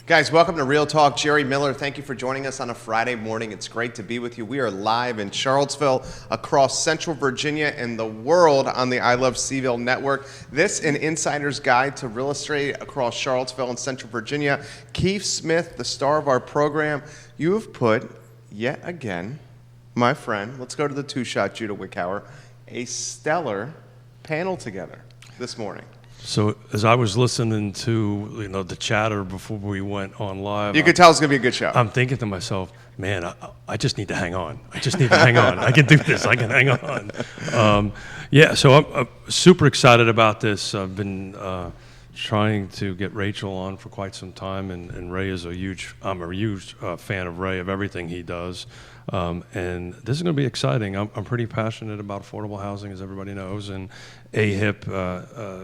Guys, welcome to Real Talk. Jerry Miller, thank you for joining us on a Friday morning. It's great to be with you. We are live in Charlottesville, across Central Virginia, and the world on the I Love CVille network. This an insider's guide to real estate across Charlottesville and Central Virginia. Keith Smith, the star of our program, you have put, yet again, my friend, let's go to the two-shot, Judah Wickhauer, a stellar panel together this morning. So as I was listening to the chatter before we went on live, you could tell it's going to be a good show. I'm thinking to myself, man, I just need to hang on. I just need to hang on. I can do this. I can hang on. So I'm super excited about this. I've been trying to get Rachel on for quite some time, and Ray is I'm a huge fan of Ray, of everything he does. And this is going to be exciting. I'm pretty passionate about affordable housing, as everybody knows, and AHIP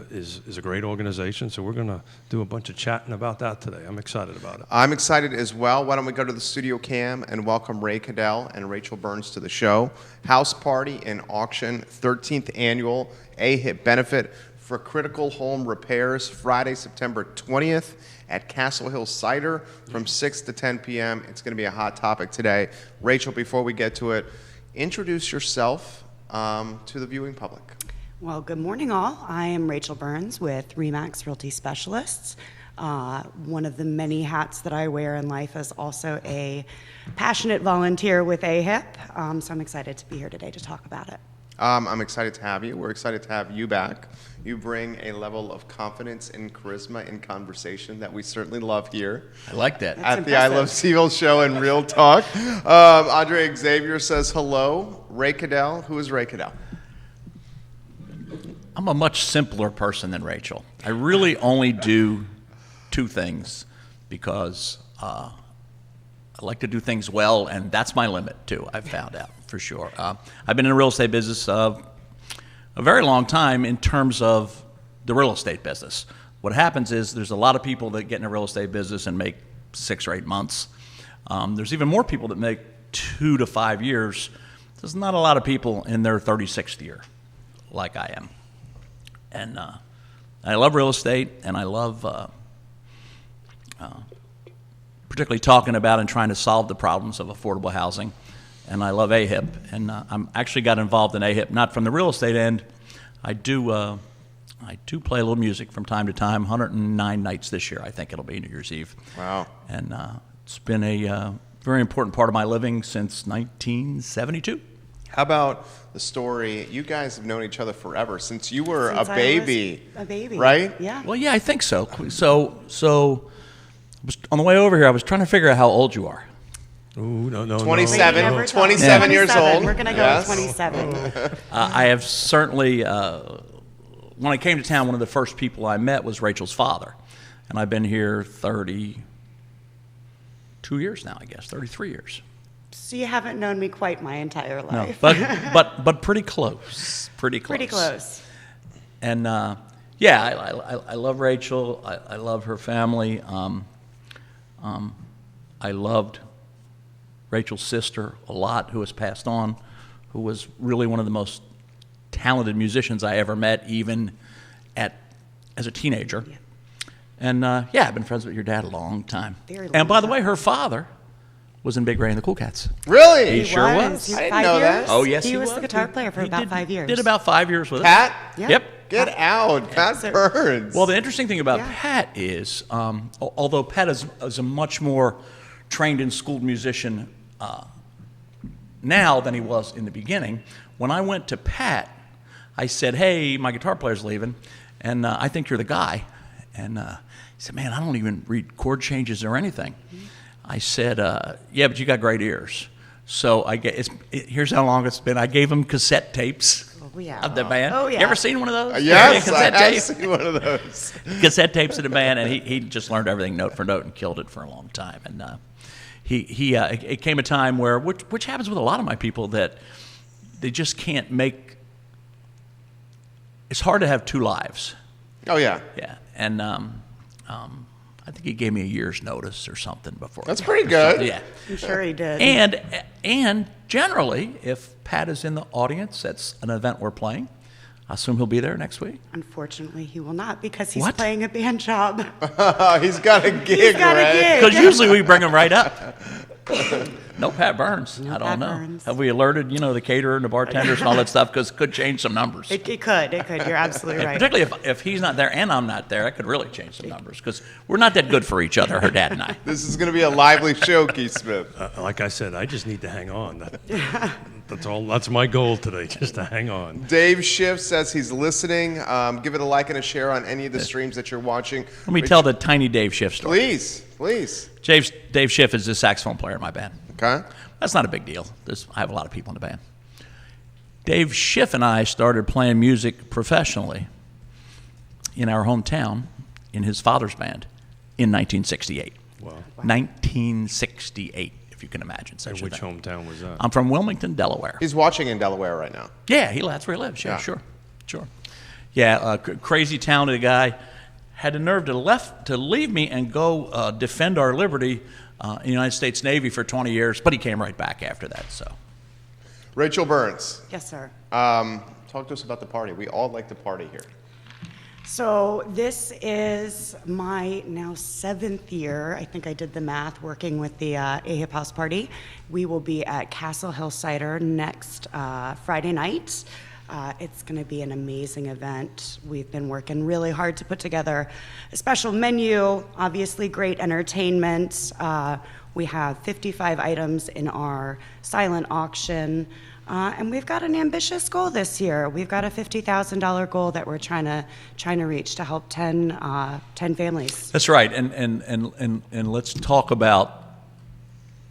is a great organization, so we're going to do a bunch of chatting about that today. I'm excited about it. I'm excited as well. Why don't we go to the studio cam and welcome Ray Caddell and Rachel Burns to the show. House Party and Auction, 13th Annual AHIP Benefit for Critical Home Repairs, Friday, September 20th at Castle Hill Cider from 6 to 10 p.m. It's going to be a hot topic today. Rachel, before we get to it, introduce yourself to the viewing public. Well, good morning, all. I am Rachel Burns with RE/MAX Realty Specialists. One of the many hats that I wear in life is also a passionate volunteer with AHIP, so I'm excited to be here today to talk about it. I'm excited to have you. We're excited to have you back. You bring a level of confidence and charisma in conversation that we certainly love here. I like that. That's at the I Love CVille show and Real Talk. Andre Xavier says hello. Ray Caddell. Who is Ray Caddell? I'm a much simpler person than Rachel. I really only do two things because I like to do things well, and that's my limit too, I've found out for sure. I've been in the real estate business a very long time in terms of the real estate business. What happens is there's a lot of people that get in the real estate business and make 6 or 8 months. There's even more people that make 2 to 5 years. There's not a lot of people in their 36th year like I am. And I love real estate, and I love particularly talking about and trying to solve the problems of affordable housing. And I love AHIP, and I'm actually got involved in AHIP, not from the real estate end. I do play a little music from time to time. 109 nights this year, I think it'll be New Year's Eve. Wow! And it's been a very important part of my living since 1972. How about the story? You guys have known each other forever, since you were Since a I baby. was a baby, right? Yeah. Well, yeah, I think so. So on the way over here, I was trying to figure out how old you are. Ooh, no. 27, Never 27 years old. We're going to go with 27. I have certainly, when I came to town, one of the first people I met was Rachel's father. And I've been here 32 years now, I guess, 33 years. So you haven't known me quite my entire life. No, but pretty close. Pretty close. Pretty close. And I love Rachel. I love her family. I loved Rachel's sister a lot, who has passed on, who was really one of the most talented musicians I ever met, even as a teenager. Yeah. And I've been friends with your dad a long time. Very long and by the time. way, her father was in Big Ray and the Cool Cats. Really? He sure was. He I didn't 5 know years? that. Oh, yes, He was the guitar player for about 5 years. Did about 5 years with us. Pat? Yeah. Yep. Get out. Pat Burns. Well, the interesting thing about Yeah. Pat is, although Pat is a much more trained and schooled musician now than he was in the beginning, when I went to Pat, I said, hey, my guitar player's leaving, and I think you're the guy. And he said, man, I don't even read chord changes or anything. Mm-hmm. I said, yeah, but you got great ears. So here's how long it's been. I gave him cassette tapes of the band. Oh, yeah. You ever seen one of those? yes, cassette I have tape? seen one of those. Cassette tapes of the band, and he just learned everything note for note and killed it for a long time. And it came a time where, which happens with a lot of my people, that they just can't make. It's hard to have two lives. Oh, yeah. Yeah, and I think he gave me a year's notice or something before. That's pretty good. Yeah, I'm sure he did. and generally, if Pat is in the audience, that's an event we're playing. I assume he'll be there next week? Unfortunately, he will not because he's What? playing a band job. He's got a gig, He's got a Ray. gig. Because usually we bring him right up. No Pat Burns. No I don't Pat know. Burns. Have we alerted, the caterer and the bartenders and all that stuff? Because it could change some numbers. It could. You're absolutely right. Particularly if he's not there and I'm not there, it could really change some numbers. Because we're not that good for each other, her dad and I. This is going to be a lively show, Keith Smith. Like I said, I just need to hang on. That's all. That's my goal today, just to hang on. Dave Schiff says he's listening. Give it a like and a share on any of the streams that you're watching. Let me tell the tiny Dave Schiff story. Please. Dave Schiff is the saxophone player in my band. Okay. That's not a big deal. I have a lot of people in the band. Dave Schiff and I started playing music professionally in our hometown in his father's band in 1968. Wow. 1968, if you can imagine such a Which thing. hometown was that? I'm from Wilmington, Delaware. He's watching in Delaware right now. Yeah, that's where he lives. Yeah, Yeah. sure. Yeah, crazy talented guy. Had the nerve to leave me and go defend our liberty in the United States Navy for 20 years, but he came right back after that. So, Rachel Burns, Yes, sir. talk to us about the party. We all like to party here. So this is my now 7th year. I think I did the math working with the AHIP house party. We will be at Castle Hill Cider next Friday night. It's going to be an amazing event. We've been working really hard to put together a special menu, obviously great entertainment. We have 55 items in our silent auction. And we've got an ambitious goal this year. We've got a $50,000 goal that we're trying to reach to help 10 families. that's right. And let's talk about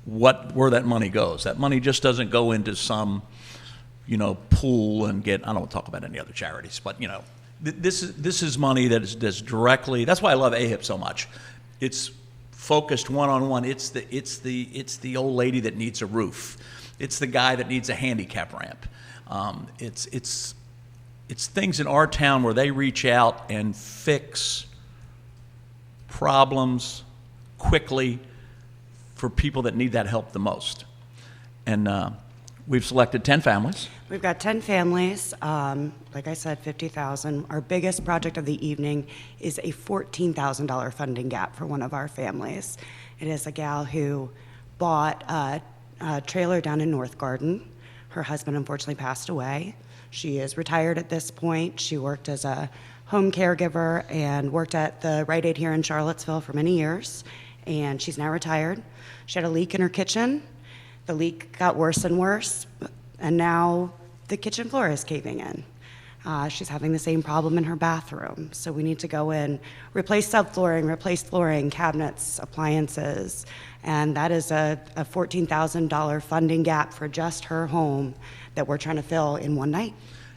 where that money goes. That money just doesn't go into some pool and I don't want to talk about any other charities, but this is money that's directly. That's why I love AHIP so much. It's focused one-on-one. It's the old lady that needs a roof. It's the guy that needs a handicap ramp. It's things in our town where they reach out and fix problems quickly for people that need that help the most. And we've selected 10 families. We've got 10 families. Like I said, 50,000. Our biggest project of the evening is a $14,000 funding gap for one of our families. It is a gal who bought a trailer down in North Garden. Her husband unfortunately passed away. She is retired at this point. She worked as a home caregiver and worked at the Rite Aid here in Charlottesville for many years. And she's now retired. She had a leak in her kitchen. The leak got worse and worse, and now the kitchen floor is caving in. She's having the same problem in her bathroom. So we need to go in, replace subflooring, replace flooring, cabinets, appliances. And that is a $14,000 funding gap for just her home that we're trying to fill in one night.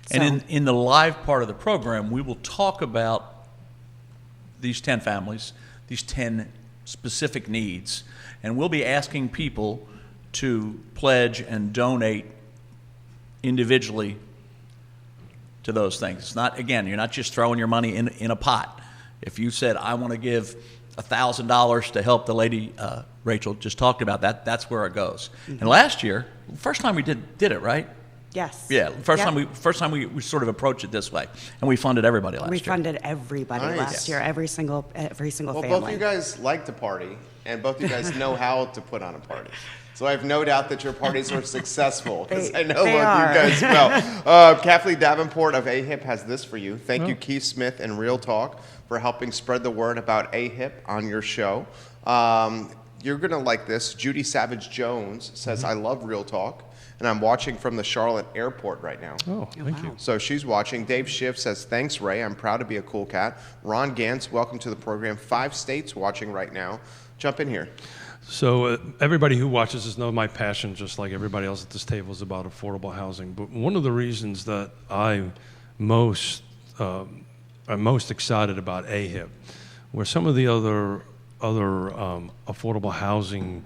And in the live part of the program, we will talk about these 10 families, these 10 specific needs, and we'll be asking people to pledge and donate individually to those things. It's not, again, you're not just throwing your money in a pot. If you said, I want to give $1,000 to help the lady Rachel just talked about, that's where it goes. Mm-hmm. And last year, first time we did it, right? Yes. Yeah, first time we sort of approached it this way, and we funded everybody last year. We funded everybody Nice. last year, every single Well, family. both of you guys like to party, and both of you guys know how to put on a party. So I have no doubt that your parties are successful, because I know both they are. you guys well. Kathleen Davenport of AHIP has this for you. Thank you, Keith Smith and Real Talk, for helping spread the word about AHIP on your show. You're going to like this. Judy Savage Jones says, I love Real Talk, and I'm watching from the Charlotte airport right now. Oh, thank you. So she's watching. Dave Schiff says, thanks, Ray. I'm proud to be a cool cat. Ron Gantz, welcome to the program. 5 states watching right now. Jump in here. So everybody who watches this knows my passion, just like everybody else at this table, is about affordable housing. But one of the reasons that I'm most excited about AHIP, where some of the other affordable housing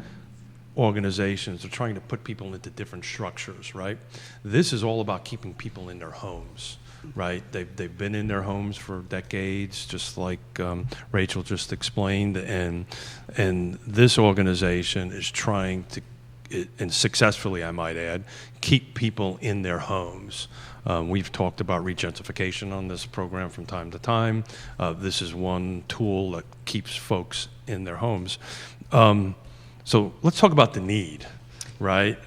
organizations are trying to put people into different structures, right? This is all about keeping people in their homes, right? They've been in their homes for decades, just like Rachel just explained, and this organization is trying to and successfully, I might add, keep people in their homes. We've talked about regentrification on this program from time to time. This is one tool that keeps folks in their homes. So let's talk about the need, right?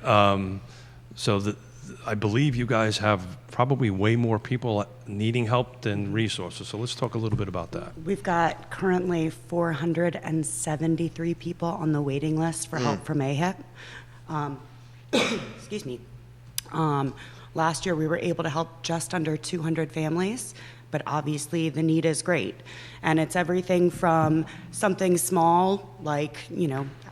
I believe you guys have probably way more people needing help than resources. So let's talk a little bit about that. We've got currently 473 people on the waiting list for help from AHIP. Excuse me. Last year we were able to help just under 200 families, but obviously the need is great. And it's everything from something small, like,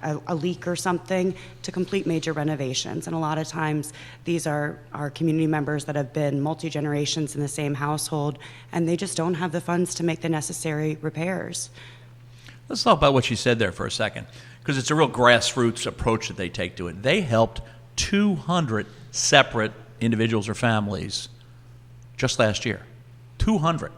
a leak or something, to complete major renovations. And a lot of times these are our community members that have been multi-generations in the same household, and they just don't have the funds to make the necessary repairs. Let's talk about what you said there for a second, because it's a real grassroots approach that they take to it. They helped 200 separate individuals or families just last year. 200.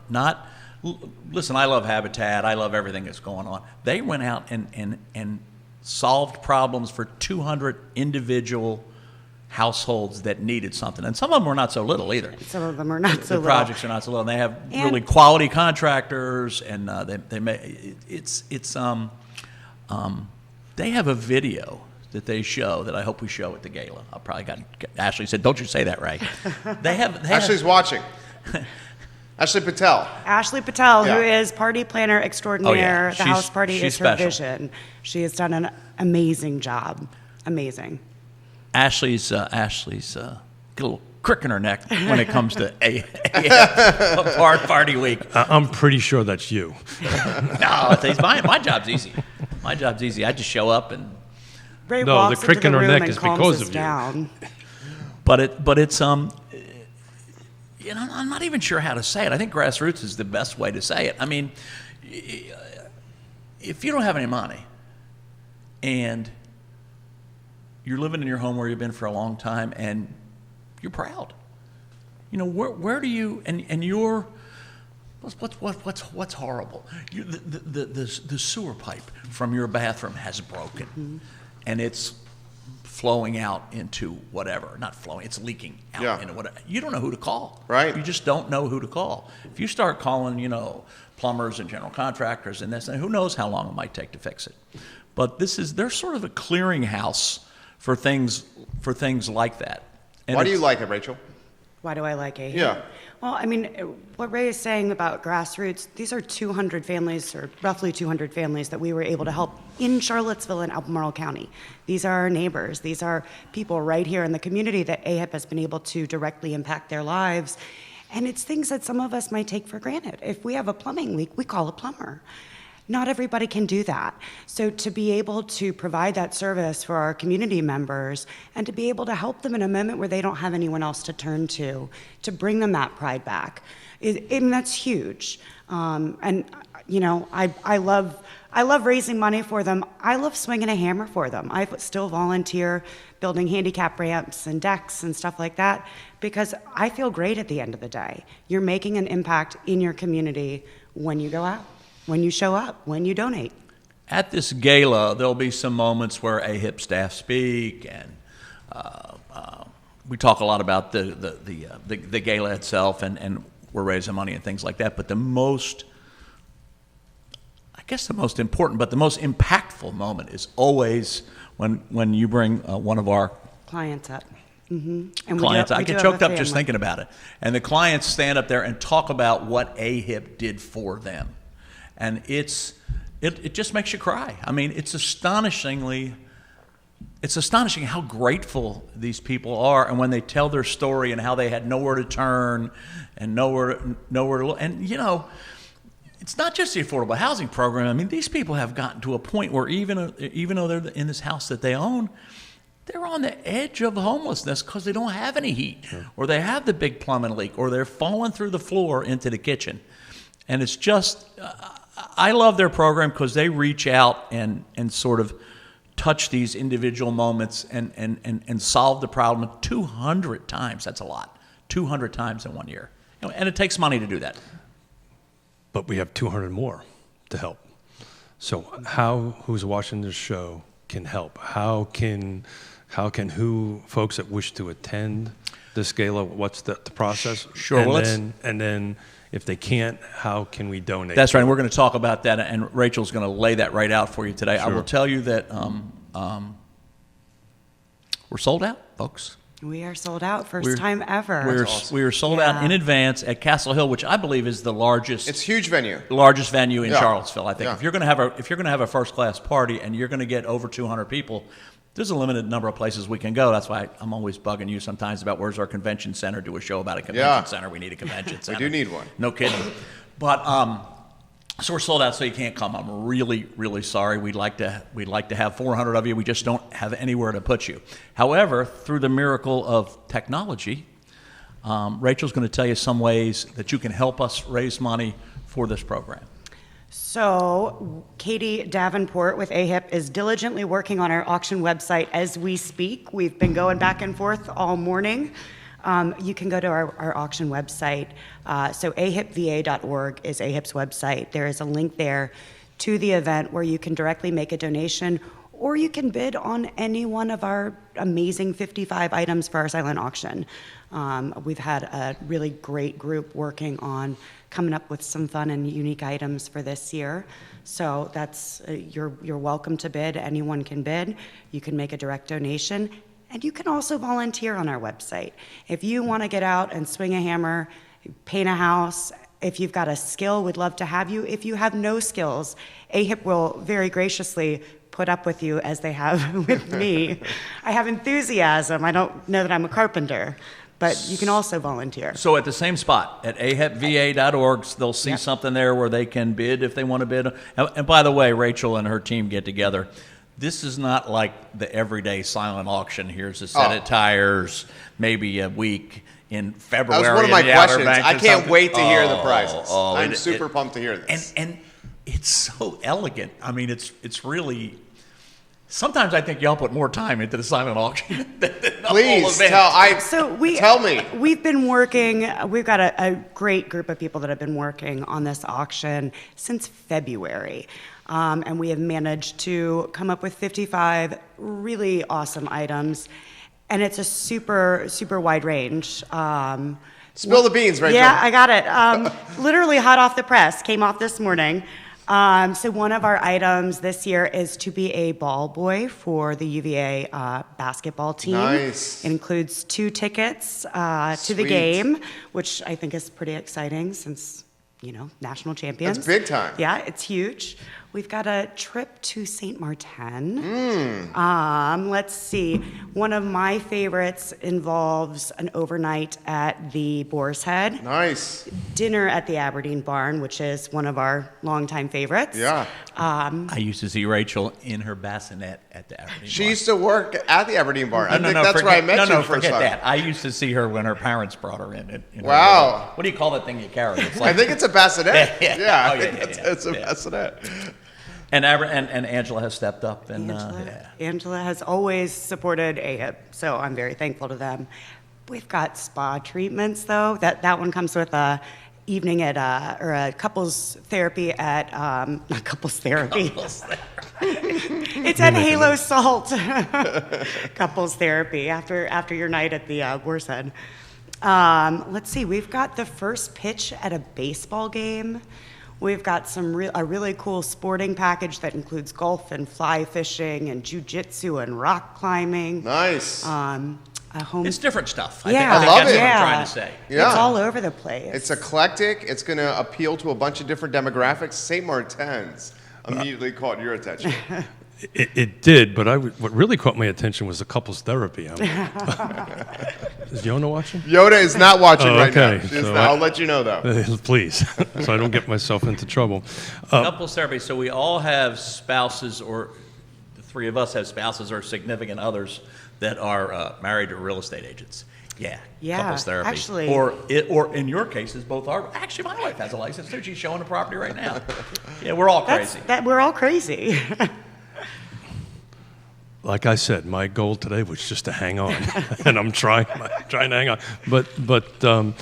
Listen, I love Habitat. I love everything that's going on. They went out and solved problems for 200 individual households that needed something. And some of them were not so little either. Some of them are not so The little. projects are not so little. And they have really quality contractors, and they have a video that they show that I hope we show at the gala. I probably got Ashley said, "Don't you say that, right?" Ashley's watching. Ashley Patel. Ashley Patel, Yeah. who is party planner extraordinaire. Oh, yeah. The She's- house party she's is her special. vision. She has done an amazing job. Amazing. Ashley's got a little crick in her neck when it comes to AHIP party week. I'm pretty sure that's you. No, my job's easy. My job's easy. I just show up and. Ray No, walks the crick into in the her room neck and is calms because us of you. down. But it's I'm not even sure how to say it. I think grassroots is the best way to say it. I mean, if you don't have any money and you're living in your home where you've been for a long time and you're proud, where do you and you're what's horrible? The sewer pipe from your bathroom has broken, and it's flowing out into whatever. Not flowing, it's leaking out into whatever. You don't know who to call. Right. You just don't know who to call. If you start calling, plumbers and general contractors and this, and who knows how long it might take to fix it. But they're sort of a clearinghouse for things like that. And Why do you like it, Rachel? Why do I like AHIP? Yeah. Well, I mean, what Ray is saying about grassroots, these are 200 families, or roughly 200 families, that we were able to help in Charlottesville and Albemarle County. These are our neighbors. These are people right here in the community that AHIP has been able to directly impact their lives. And it's things that some of us might take for granted. If we have a plumbing leak, we call a plumber. Not everybody can do that. So to be able to provide that service for our community members and to be able to help them in a moment where they don't have anyone else to turn to bring them that pride back, that's huge. I love raising money for them. I love swinging a hammer for them. I still volunteer building handicap ramps and decks and stuff like that because I feel great at the end of the day. You're making an impact in your community when you go out, when you show up, when you donate. At this gala, there'll be some moments where AHIP staff speak, and we talk a lot about the gala itself, and we're raising money and things like that. But the most important, but the most impactful moment is always when you bring one of our Clients up. And clients. I get choked up just family. thinking about it. And the clients stand up there and talk about what AHIP did for them. And it just makes you cry. I mean, it's astonishing how grateful these people are, and when they tell their story and how they had nowhere to turn and nowhere to look. And it's not just the affordable housing program. I mean, these people have gotten to a point where even though they're in this house that they own, they're on the edge of homelessness because they don't have any heat, or they have the big plumbing leak, or they're falling through the floor into the kitchen. And it's just, I love their program because they reach out and sort of touch these individual moments and solve the problem 200 times. That's a lot. 200 times in 1 year. And it takes money to do that. But we have 200 more to help. So who's watching this show can help? How can how can folks that wish to attend this gala, what's the process? Sure. And Well, and then if they can't, how can we donate? That's right. And we're going to talk about that, and Rachel's going to lay that right out for you today. I Sure. will tell you that we're sold out, folks. We are sold out, first time ever. We were sold out in advance at Castle Hill, which I believe is the largest. It's a huge venue. Largest venue in Yeah. Charlottesville. I think Yeah. if you're going to have a first class party and you're going to get over 200 people, there's a limited number of places we can go. That's why I'm always bugging you sometimes about where's our convention center. Do a show about a convention Yeah. center. We need a convention center. We do need one. No kidding. But so we're sold out, so you can't come. I'm really, really sorry. We'd like to have 400 of you. We just don't have anywhere to put you. However, through the miracle of technology, Rachel's going to tell you some ways that you can help us raise money for this program. So, Katie Davenport with AHIP is diligently working on our auction website as we speak. We've been going back and forth all morning. You can go to our auction website. So ahipva.org is AHIP's website. There is a link there to the event where you can directly make a donation, or you can bid on any one of our amazing 55 items for our silent auction. We've had a really great group working on coming up with some fun and unique items for this year. So that's you're welcome to bid. Anyone can bid. You can make a direct donation. And you can also volunteer on our website. If you want to get out and swing a hammer, paint a house, if you've got a skill, we'd love to have you. If you have no skills, AHIP will very graciously put up with you as they have with me. I have enthusiasm. I don't know that I'm a carpenter, but you can also volunteer. So at the same spot, at ahipva.org, they'll see Yep. something there where they can bid if they want to bid. And by the way, Rachel and her team get together. This is not like the everyday silent auction. Here's a set of tires, maybe a week in February. That was one of my in the Outer questions. Banks I or can't something. wait to hear the prizes. I'm it- super pumped to hear this. And it's so elegant. I mean, it's really. Sometimes I think y'all put more time into the silent auction than the whole Please event. tell me. We've been working, we've got a great group of people that have been working on this auction since February. And we have managed to come up with 55 really awesome items. And it's a super, super wide range. Spill the beans, Rachel. Yeah, I got it. Literally hot off the press, came off this morning. So one of our items this year is to be a ball boy for the UVA basketball team. Nice. It includes 2 tickets to the Sweet. game, which I think is pretty exciting since, national champions. That's big time. Yeah, it's huge. We've got a trip to St. Martin. Let's see. One of my favorites involves an overnight at the Boar's Head. Nice. Dinner at the Aberdeen Barn, which is one of our longtime favorites. Yeah. I used to see Rachel in her bassinet at the Aberdeen She Bar. used to work at the Aberdeen Bar. I think that's forget, where I met you the first forget time. that. I used to see her when her parents brought her in. Her Wow. little- what do you call that thing you carry? It's I think it's a bassinet. Yeah. Yeah, Oh, I think yeah, it's a yeah. bassinet. And Angela has stepped up. And Angela has always supported AHIP, so I'm very thankful to them. We've got spa treatments, though. That one comes with a evening at or a couples therapy at not couples therapy. It's at Halo Salt. Couples therapy after your night at the Boar's Head. Let's see. We've got the first pitch at a baseball game. We've got a really cool sporting package that includes golf and fly fishing and jujitsu and rock climbing. Nice. A home. it's different stuff. Yeah, I think love that's it. what I'm Yeah. trying to say. Yeah. It's all over the place. It's eclectic. It's going to appeal to a bunch of different demographics. St. Martin's immediately caught your attention. It did, but what really caught my attention was the couples therapy. Is Yonna watching? Yoda is not watching Oh, right okay. now. She is So not. I'll let you know, though. Please, so I don't get myself into trouble. Couples therapy. So we all have spouses, or the 3 of us have spouses or significant others that are married to real estate agents. Yeah, couples therapy. Actually- or in your cases, both are. Actually, my wife has a license too. She's showing the property right now. Yeah, we're all crazy. We're all crazy. Like I said, my goal today was just to hang on, and I'm trying to hang on. But I'm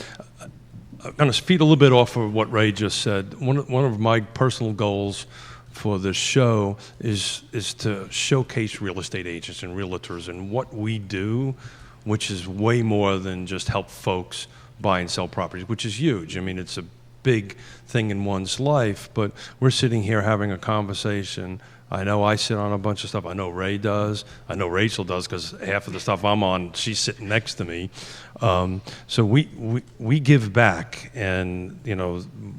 going to feed a little bit off of what Ray just said. One of my personal goals for the show is to showcase real estate agents and realtors and what we do, which is way more than just help folks buy and sell properties, which is huge. I mean, it's a big thing in one's life, but we're sitting here having a conversation. I know I sit on a bunch of stuff. I know Ray does. I know Rachel does, because half of the stuff I'm on, she's sitting next to me. So we give back, and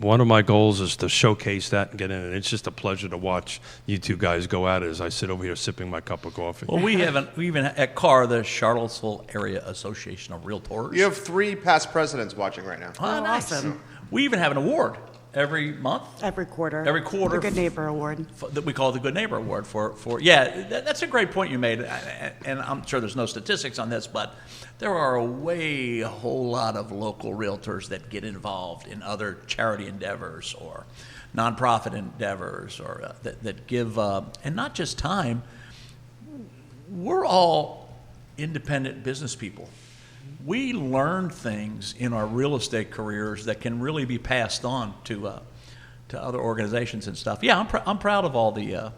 one of my goals is to showcase that and get in it. It's just a pleasure to watch you two guys go at it as I sit over here sipping my cup of coffee. Well, we even at CAR, the Charlottesville Area Association of Realtors. You have 3 past presidents watching right now. Oh, nice. Awesome. We even have an award every month. Every quarter. Every quarter. The Good Neighbor Award. That we call the Good Neighbor Award that's a great point you made, and I'm sure there's no statistics on this, but there are a whole lot of local realtors that get involved in other charity endeavors or nonprofit endeavors or that give, and not just time. We're all independent business people. We learn things in our real estate careers that can really be passed on to other organizations and stuff. Yeah, I'm proud of all the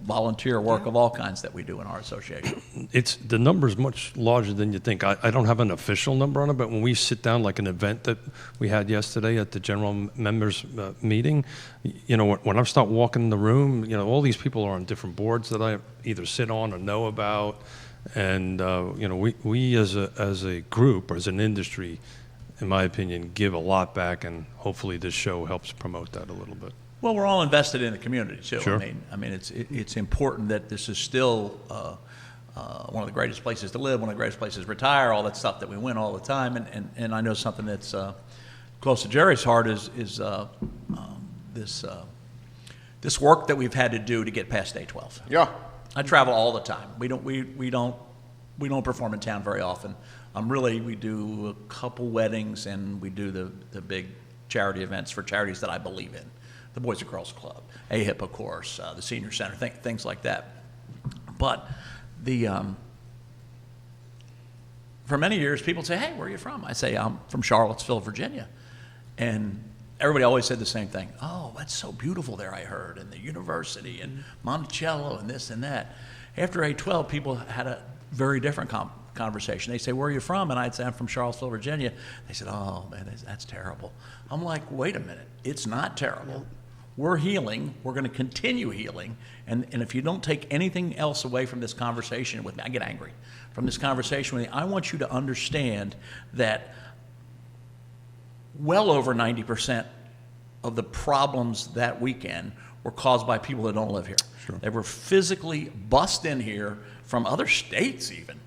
volunteer work of all kinds that we do in our association. It's the number's much larger than you think. I don't have an official number on it, but when we sit down, like an event that we had yesterday at the general members meeting, when I start walking in the room, all these people are on different boards that I either sit on or know about. And we as a group or as an industry, in my opinion, give a lot back, and hopefully this show helps promote that a little bit. Well, we're all invested in the community too. Sure. I mean, it's important that this is still one of the greatest places to live, one of the greatest places to retire, all that stuff that we win all the time. And I know something that's close to Jerry's heart is this work that we've had to do to get past day 12. Yeah. I travel all the time. We don't perform in town very often. We do a couple weddings, and we do the big charity events for charities that I believe in. The Boys and Girls Club, AHIP, of course, the Senior Center, things like that. But for many years, people say, "Hey, where are you from?" I say, "I'm from Charlottesville, Virginia," and everybody always said the same thing. "Oh, that's so beautiful there, I heard, and the university and Monticello and this and that." After 8/12, people had a very different conversation. They say, "Where are you from?" And I'd say, "I'm from Charlottesville, Virginia." They said, "Oh, man, that's terrible." I'm like, wait a minute. It's not terrible. We're healing. We're going to continue healing. And if you don't take anything else away from this conversation with me, I get angry. From this conversation with me, I want you to understand that well over 90% of the problems that weekend were caused by people that don't live here. Sure. They were physically bussed in here from other states even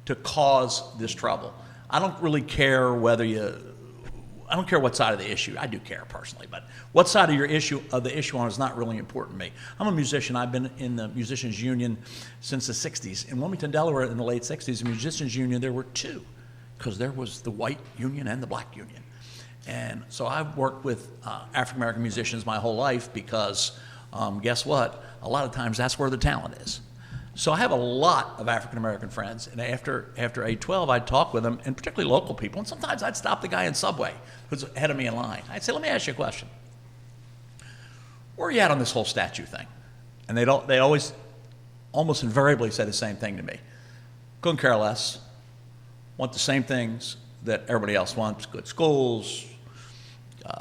to cause this trouble. I don't really care I don't care what side of the issue. I do care personally, but what side of the issue on is not really important to me. I'm a musician. I've been in the Musicians Union since the 60s. In Wilmington, Delaware, in the late 60s, the Musicians Union, there were 2, because there was the white union and the black union. And so I've worked with African-American musicians my whole life because guess what? A lot of times that's where the talent is. So I have a lot of African-American friends, and after 8/12, I'd talk with them, and particularly local people, and sometimes I'd stop the guy in Subway who's ahead of me in line. I'd say, "Let me ask you a question. Where are you at on this whole statue thing?" And they always, almost invariably say the same thing to me. Couldn't care less. Want the same things that everybody else wants: good schools,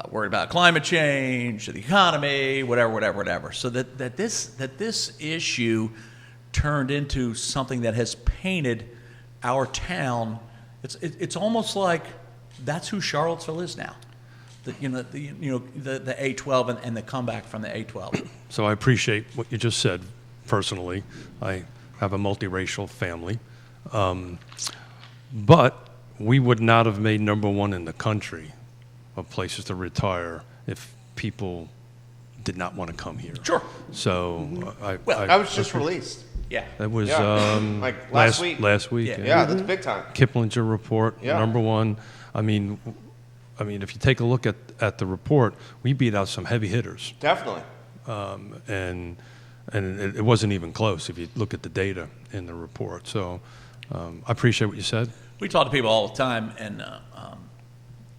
worried about climate change, the economy, whatever. So that this issue turned into something that has painted our town. It's almost like that's who Charlottesville is now. The 8/12 and the comeback from the 8/12. So I appreciate what you just said. Personally, I have a multiracial family, but we would not have made #1 in the country of places to retire if people did not want to come here. Sure. So I was just released. Yeah. That was like last week. Last week. Yeah. Yeah, that's big time. Kiplinger report, Yeah. #1. I mean, if you take a look at the report, we beat out some heavy hitters, Definitely. and it wasn't even close if you look at the data in the report. So I appreciate what you said. We talk to people all the time, and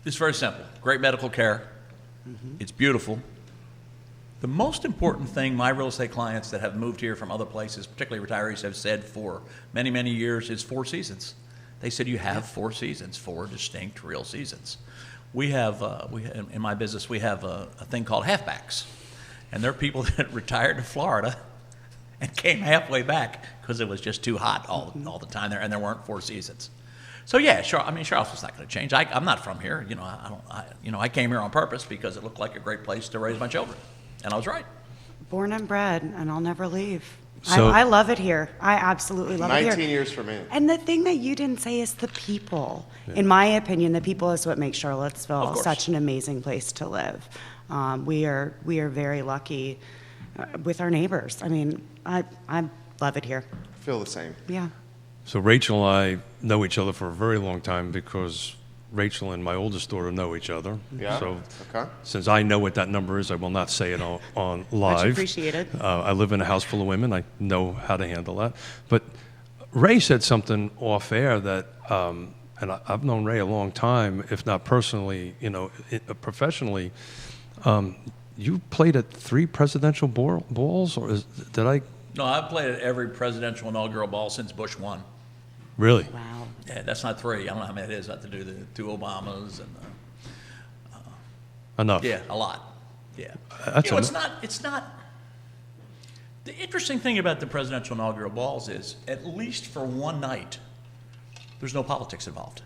it's very simple. Great medical care. It's beautiful. The most important thing my real estate clients that have moved here from other places, particularly retirees, have said for many, many years is 4 seasons. They said you have 4 seasons, 4 distinct real seasons. We have, in my business, we have a thing called halfbacks. And there are people that retired to Florida and came halfway back because it was just too hot all the time there, and there weren't 4 seasons. So yeah, Charlottesville's not going to change. I'm not from here. I came here on purpose because it looked like a great place to raise my children, and I was right. Born and bred, and I'll never leave. So- I love it here. I absolutely love it here. 19 years for me. And the thing that you didn't say is the people. In my opinion, the people is what makes Of Charlottesville course. such an amazing place to live. We are very lucky with our neighbors. I mean, I love it here. Feel the same. Yeah. So Rachel and I know each other for a very long time because Rachel and my oldest daughter know each other. Yeah? So Okay. since I know what that number is, I will not say it on live. Much appreciated. I live in a house full of women. I know how to handle that. But Ray said something off air that, and I've known Ray a long time, if not personally, professionally. You played at 3 presidential balls, or did I? No, I've played at every presidential inaugural ball since Bush won. Really? Wow. Yeah, that's not 3. I don't know how many it is. I have to do the 2 Obamas and Enough. yeah, a lot. Yeah. That's It's not. The interesting thing about the presidential inaugural balls is, at least for one night, there's no politics involved.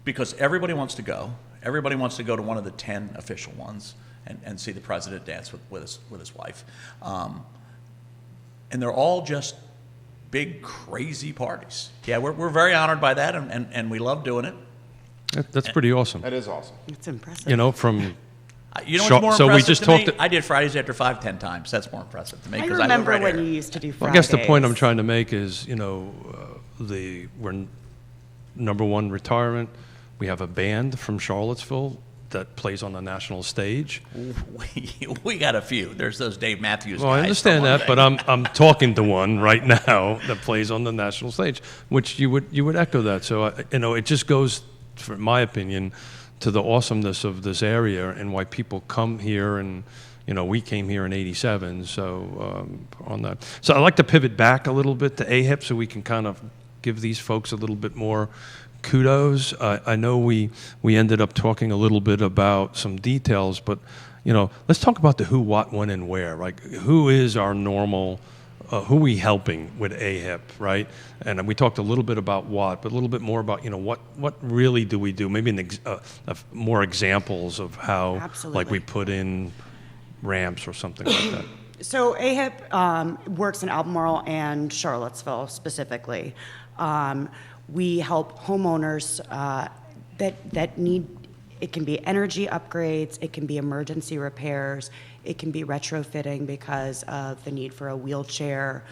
Because everybody wants to go. Everybody wants to go to one of the 10 official ones and see the president dance with his wife. And they're all just big, crazy parties. Yeah, we're very honored by that, and we love doing it. That's pretty awesome. That is awesome. It's impressive. From You know Sure. what's more So we impressive just to me? talked- I did Fridays after 5 10 times. That's more impressive to me I because I live remember right when here. you used to do Well, Fridays. I guess the point I'm trying to make is, we're number 1 retirement. We have a band from Charlottesville that plays on the national stage. We got a few. There's those Dave Matthews Well, guys. I understand for one that, but thing. I'm talking to one right now that plays on the national stage, which you would echo that. So it just goes, for my opinion, to the awesomeness of this area and why people come here. And we came here in '87, so on that. So I'd like to pivot back a little bit to AHIP so we can kind of give these folks a little bit more kudos. I know we ended up talking a little bit about some details, but let's talk about the who, what, when, and where. Like, who is our normal? Who are we helping with AHIP, right? And we talked a little bit about what, but a little bit more about what really do we do? Maybe more examples of how, Absolutely. like, we put in ramps or something like that. So AHIP works in Albemarle and Charlottesville specifically. We help homeowners that need, it can be energy upgrades, it can be emergency repairs, it can be retrofitting because of the need for a wheelchair.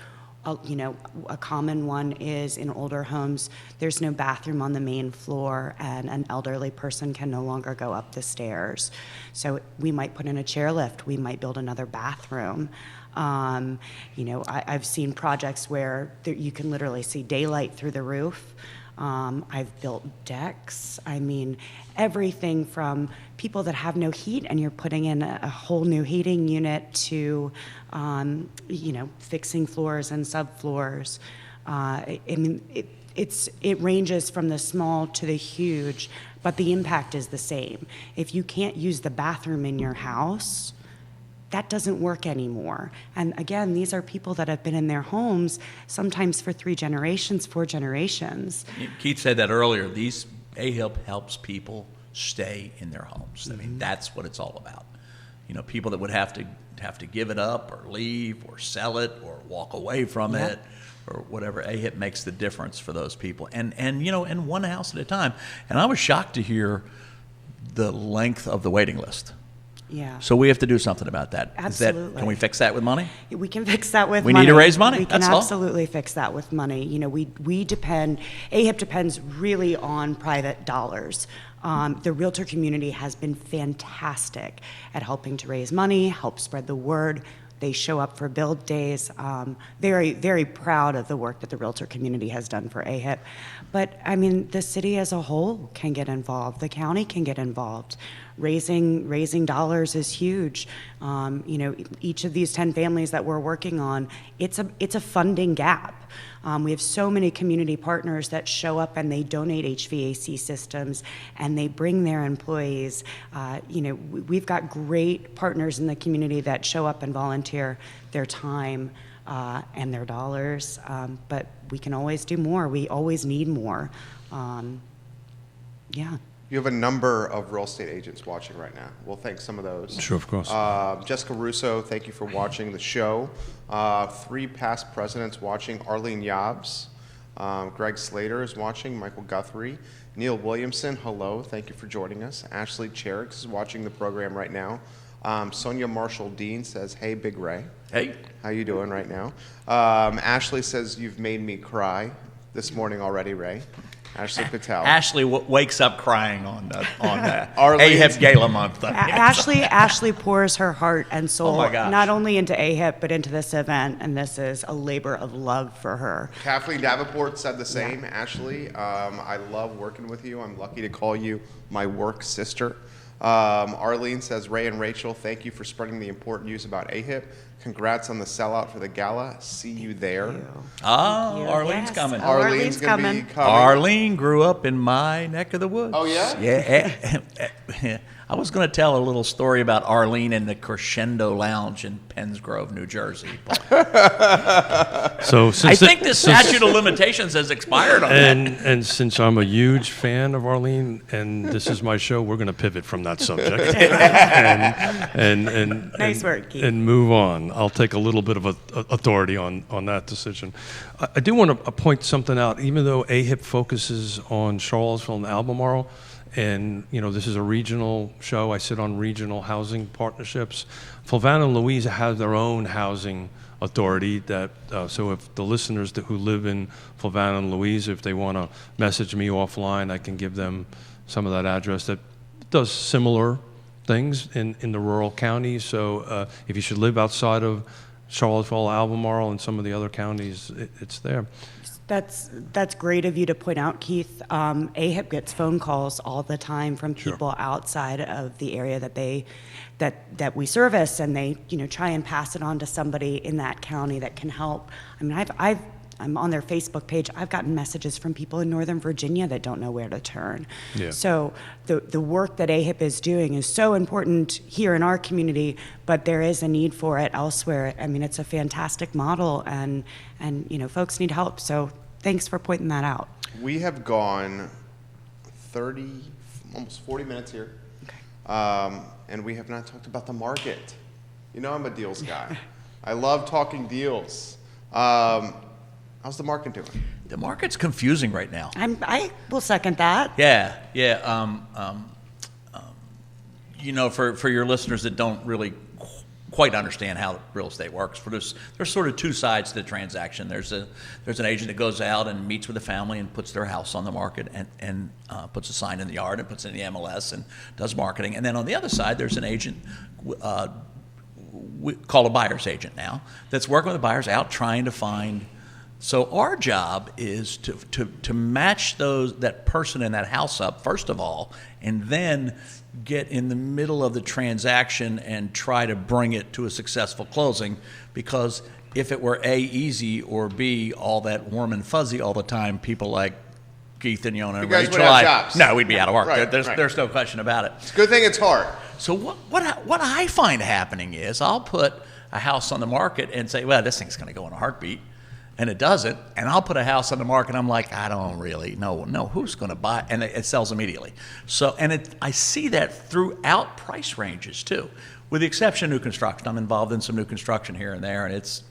A common one is in older homes, there's no bathroom on the main floor and an elderly person can no longer go up the stairs. So we might put in a chairlift, we might build another bathroom. I've seen projects where you can literally see daylight through the roof. I've built decks. I mean, everything from people that have no heat and you're putting in a whole new heating unit to, fixing floors and subfloors. It ranges from the small to the huge, but the impact is the same. If you can't use the bathroom in your house, that doesn't work anymore. And again, these are people that have been in their homes sometimes for 3 generations, 4 generations. Keith said that earlier. These AHIP helps people stay in their homes. I mean, that's what it's all about. People that would have to give it up or leave or sell it or walk away from it or whatever. AHIP makes the difference for those people. And in one house at a time. And I was shocked to hear the length of the waiting list. Yeah. So we have to do something about that. Absolutely. Can we fix that with money? We can fix that with We money. need to raise money, We can that's all. absolutely fix that with money. We depend, AHIP depends really on private dollars. The realtor community has been fantastic at helping to raise money, help spread the word. They show up for build days. Very, very proud of the work that the realtor community has done for AHIP. But I mean, the city as a whole can get involved. The county can get involved. Raising dollars is huge. Each of these 10 families that we're working on, it's a funding gap. We have so many community partners that show up and they donate HVAC systems and they bring their employees. We've got great partners in the community that show up and volunteer their time and their dollars, but we can always do more. We always need more. Yeah. You have a number of real estate agents watching right now. We'll thank some of those. Sure, of course. Jessica Russo, thank you for watching the show. 3 past presidents watching. Arlene Yobs. Greg Slater is watching. Michael Guthrie. Neil Williamson, hello. Thank you for joining us. Ashley Cherix is watching the program right now. Sonia Marshall Dean says, hey, Big Ray. Hey. How you doing right now? Ashley says, you've made me cry this morning already, Ray. Ashley Patel. Ashley wakes up crying on Arlene's- AHIP Gala month. Ashley pours her heart and soul Oh my gosh. not only into AHIP but into this event, and this is a labor of love for her. Kathleen Davenport said the same. Ashley, I love working with you. I'm lucky to call you my work sister. Arlene says, Ray and Rachel, thank you for spreading the important news about AHIP. Congrats on the sellout for the gala. See you there. Oh, Yeah, Arlene's yes. coming. Arlene's going to be coming. Arlene grew up in my neck of the woods. Oh, yeah? Yeah. I was going to tell a little story about Arlene in the Crescendo Lounge in Pennsgrove, New Jersey. But So I think the statute of limitations has expired on that. and since I'm a huge fan of Arlene and this is my show, we're going to pivot from that subject and Nice work, Keith. and move on. I'll take a little bit of authority on that decision. I do want to point something out. Even though AHIP focuses on Charlottesville and Albemarle, and this is a regional show, I sit on regional housing partnerships. Fulvana and Louisa have their own housing authority. That so if the listeners who live in Fulvana and Louisa, if they want to message me offline, I can give them some of that address that does similar things in the rural counties. So if you should live outside of Charlottesville, Albemarle, and some of the other counties, it's there. That's great of you to point out, Keith. AHIP gets phone calls all the time from people outside of the area that we service, and they try and pass it on to somebody in that county that can help. I mean, I'm on their Facebook page. I've gotten messages from people in Northern Virginia that don't know where to turn. Yeah. So the work that AHIP is doing is so important here in our community, but there is a need for it elsewhere. I mean, it's a fantastic model, and folks need help. So thanks for pointing that out. We have gone 30, almost 40 minutes here, and we have not talked about the market. I'm a deals guy. I love talking deals. How's the market doing? The market's confusing right now. I will second that. Yeah. For your listeners that don't really quite understand how real estate works, there's sort of 2 sides to the transaction. There's an agent that goes out and meets with a family and puts their house on the market and puts a sign in the yard and puts it in the MLS and does marketing. And then on the other side, there's an agent, we call a buyer's agent now, that's working with the buyers out trying to find. So our job is to match that person in that house up, first of all, and then get in the middle of the transaction and try to bring it to a successful closing. Because if it were A, easy, or B, all that warm and fuzzy all the time, people like Keith and Yonna and Rachel, no, we'd be out of work. Right, there's no question about it. It's a good thing it's hard. So what I find happening is I'll put a house on the market and say, well, this thing's going to go in a heartbeat. And it doesn't, and I'll put a house on the market, and I'm like, I don't really know who's going to buy, and it sells immediately. So, I see that throughout price ranges too, with the exception of new construction. I'm involved in some new construction here and there, and it's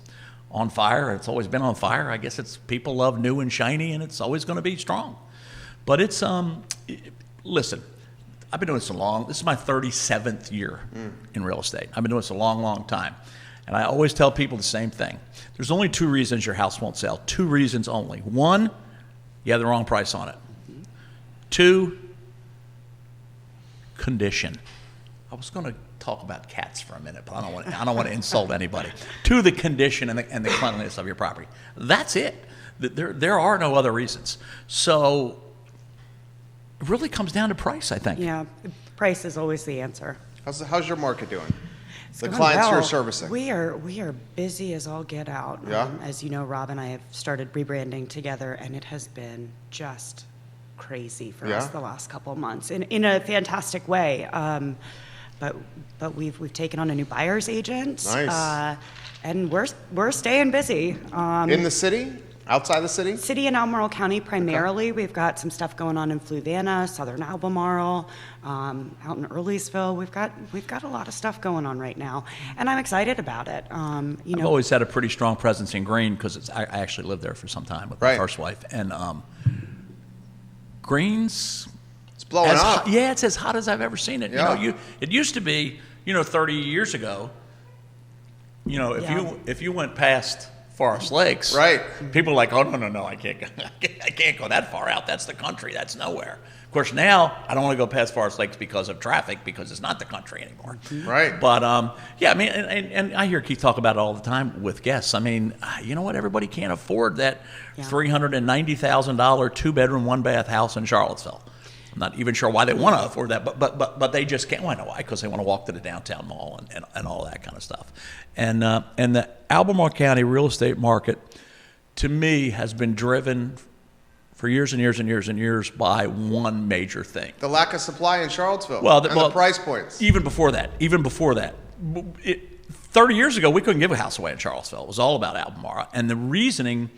on fire. It's always been on fire. I guess people love new and shiny, and it's always going to be strong. But it's listen, I've been doing this this is my 37th year in real estate. I've been doing this a long, long time. And I always tell people the same thing. There's only 2 reasons your house won't sell. 2 reasons only. 1, you have the wrong price on it. 2, condition. I was going to talk about cats for a minute, but I don't want to insult anybody. To the condition and the cleanliness of your property. That's it. There are no other reasons. So it really comes down to price, I think. Yeah, price is always the answer. How's your market doing? It's The going clients well. you're servicing. We are busy as all get out. Yeah? As you know, Rob and I have started rebranding together, and it has been just crazy for us Yeah? the last couple of months in a fantastic way. But we've taken on a new buyer's agent. Nice. And we're staying busy. In the city? Outside the city? City and Albemarle County primarily. We've got some stuff going on in Fluvanna, Southern Albemarle, out in Earlysville. We've got a lot of stuff going on right now, and I'm excited about it. I've always had a pretty strong presence in Greene because I actually lived there for some time with my Right. first wife. And Greene's It's blowing up. Yeah, it's as hot as I've ever seen it. Yeah. It used to be, 30 years ago, Yeah. if you went past Forest Lakes, Right. people are like, oh, no, I can't go that far out. That's the country. That's nowhere. Of course, now I don't want to go past Forest Lakes because of traffic, because it's not the country anymore. Right. But yeah, I mean, and I hear Keith talk about it all the time with guests. I mean, you know what? Everybody can't afford that Yeah. $390,000 two-bedroom, one-bath house in Charlottesville. I'm not even sure why they want to afford that, but they just can't. Well, I know why, because they want to walk to the downtown mall and all that kind of stuff. And the Albemarle County real estate market, to me, has been driven for years and years and years and years by one major thing. The lack of supply in Charlottesville. Well, and the price points. Even before that, 30 years ago, we couldn't give a house away in Charlottesville. It was all about Albemarle. And the reasoning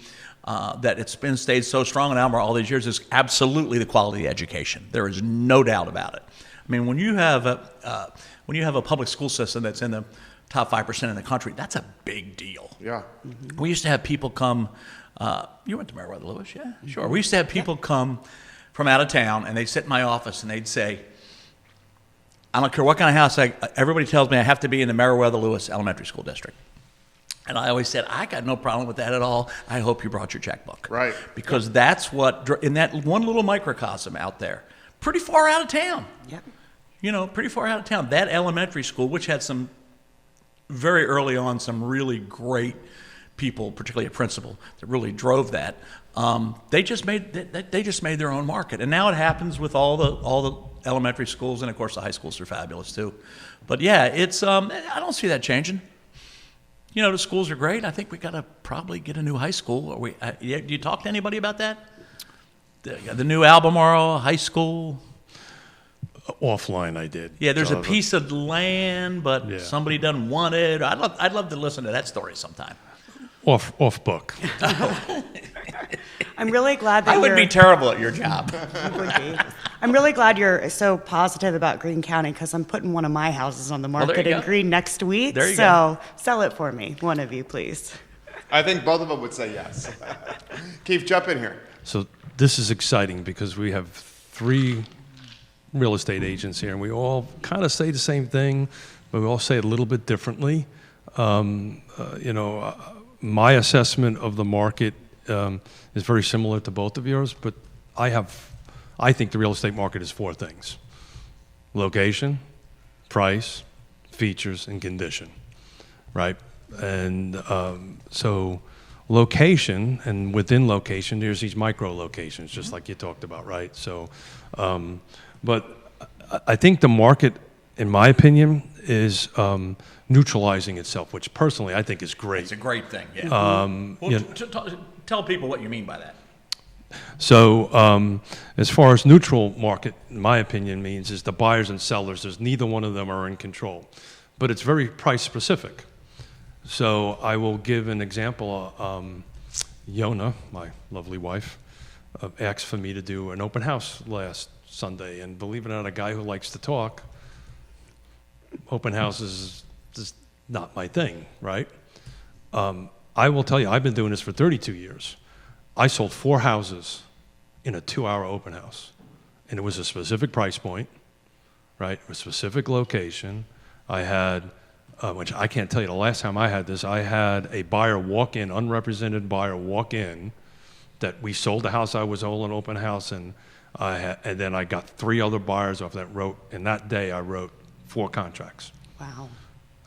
that it's stayed so strong in Albemarle all these years is absolutely the quality of education. There is no doubt about it. I mean, when you have a public school system that's in the top 5% in the country, that's a big deal. Yeah. We used to have people come. You went to Meriwether Lewis, yeah? Sure. We used to have people come from out of town, and they'd sit in my office, and they'd say, I don't care what kind of house, everybody tells me I have to be in the Meriwether Lewis Elementary School District. And I always said, I got no problem with that at all. I hope you brought your checkbook. Right. Because that's what, in that one little microcosm out there, pretty far out of town. Yep. Pretty far out of town. That elementary school, which had very early on, some really great people, particularly a principal, that really drove that. They just made their own market, and now it happens with all the elementary schools, and of course the high schools are fabulous too. But yeah, it's I don't see that changing. The schools are great. I think we got to probably get a new high school. Do you talk to anybody about that? The new Albemarle High School. Offline, I did. Yeah, there's a Jonathan. piece of land, but Yeah. somebody doesn't want it. I'd love to listen to that story sometime. Off book. I'm really glad that I would you're- be terrible at your job. You would be. I'm really glad you're so positive about Greene County, because I'm putting one of my houses on the there market you in go. Greene next week. There you so sell it for me, one of you, please. I think both of them would say yes. Keith, jump in here. So this is exciting because we have 3 real estate agents here, and we all kind of say the same thing, but we all say it a little bit differently. My assessment of the market is very similar to both of yours, but I think the real estate market is 4 things: location, price, features, and condition, right? And so location, and within location, there's these micro locations, just like you talked about, right? So, but I think the market, in my opinion, is neutralizing itself, which personally I think is great. It's a great thing, yeah. Tell people what you mean by that. So as far as neutral market, in my opinion, means is the buyers and sellers, there's neither one of them are in control. But it's very price specific. So I will give an example. Yonna, my lovely wife, asked for me to do an open house last Sunday. And believe it or not, a guy who likes to talk, open houses is just not my thing, right? I will tell you, I've been doing this for 32 years. I sold 4 houses in a 2-hour open house. And it was a specific price point, right? A specific location. I had, which I can't tell you, the last time I had this, I had a buyer walk in, unrepresented buyer walk in, that we sold the house I was holding open house, and then I got 3 other buyers off that wrote, and that day I wrote 4 contracts. Wow.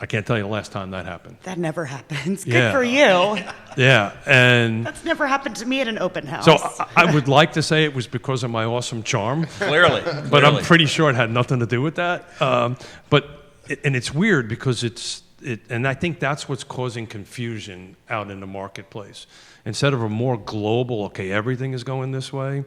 I can't tell you the last time that happened. That never happens. Good Yeah. for you. Yeah, and That's never happened to me at an open house. so I would like to say it was because of my awesome charm, Clearly. but I'm pretty sure it had nothing to do with that. And it's weird because and I think that's what's causing confusion out in the marketplace. Instead of a more global, okay, everything is going this way,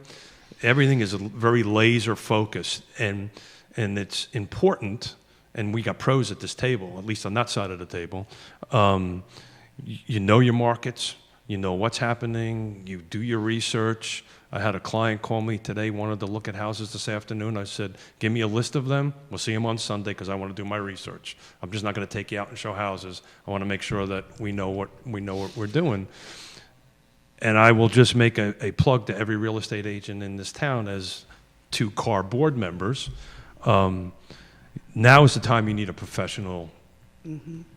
everything is very laser focused, and it's important. And we got pros at this table, at least on that side of the table. You know your markets, you know what's happening, you do your research. I had a client call me today, wanted to look at houses this afternoon. I said, give me a list of them. We'll see them on Sunday because I want to do my research. I'm just not going to take you out and show houses. I want to make sure that we know what we're doing. And I will just make a plug to every real estate agent in this town as 2 CAR board members. Now is the time you need a professional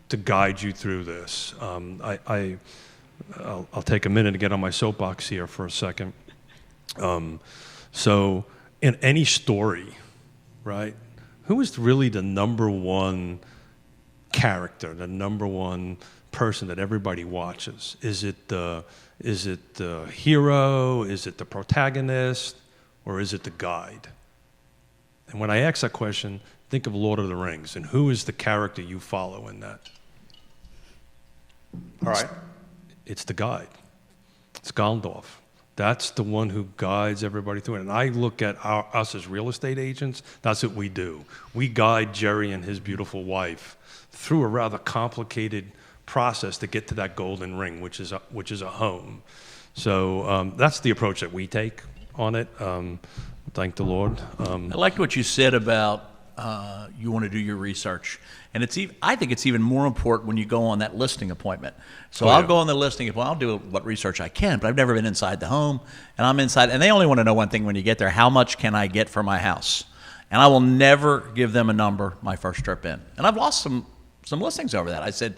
to guide you through this. I'll take a minute to get on my soapbox here for a second. So in any story, right, who is really the number one character, the number one person that everybody watches? Is it the hero? Is it the protagonist? Or is it the guide? And when I ask that question, think of Lord of the Rings, and who is the character you follow in that? All right. It's the guide. It's Gandalf. That's the one who guides everybody through it. And I look at us as real estate agents, that's what we do. We guide Jerry and his beautiful wife through a rather complicated process to get to that golden ring, which is a home. So that's the approach that we take on it. Thank the Lord. I liked what you said about you want to do your research, and I think it's even more important when you go on that listing appointment. So I'll go on the listing appointment. I'll do what research I can, but I've never been inside the home, and I'm inside, and they only want to know one thing when you get there: how much can I get for my house? And I will never give them a number my first trip in. And I've lost some listings over that. I said,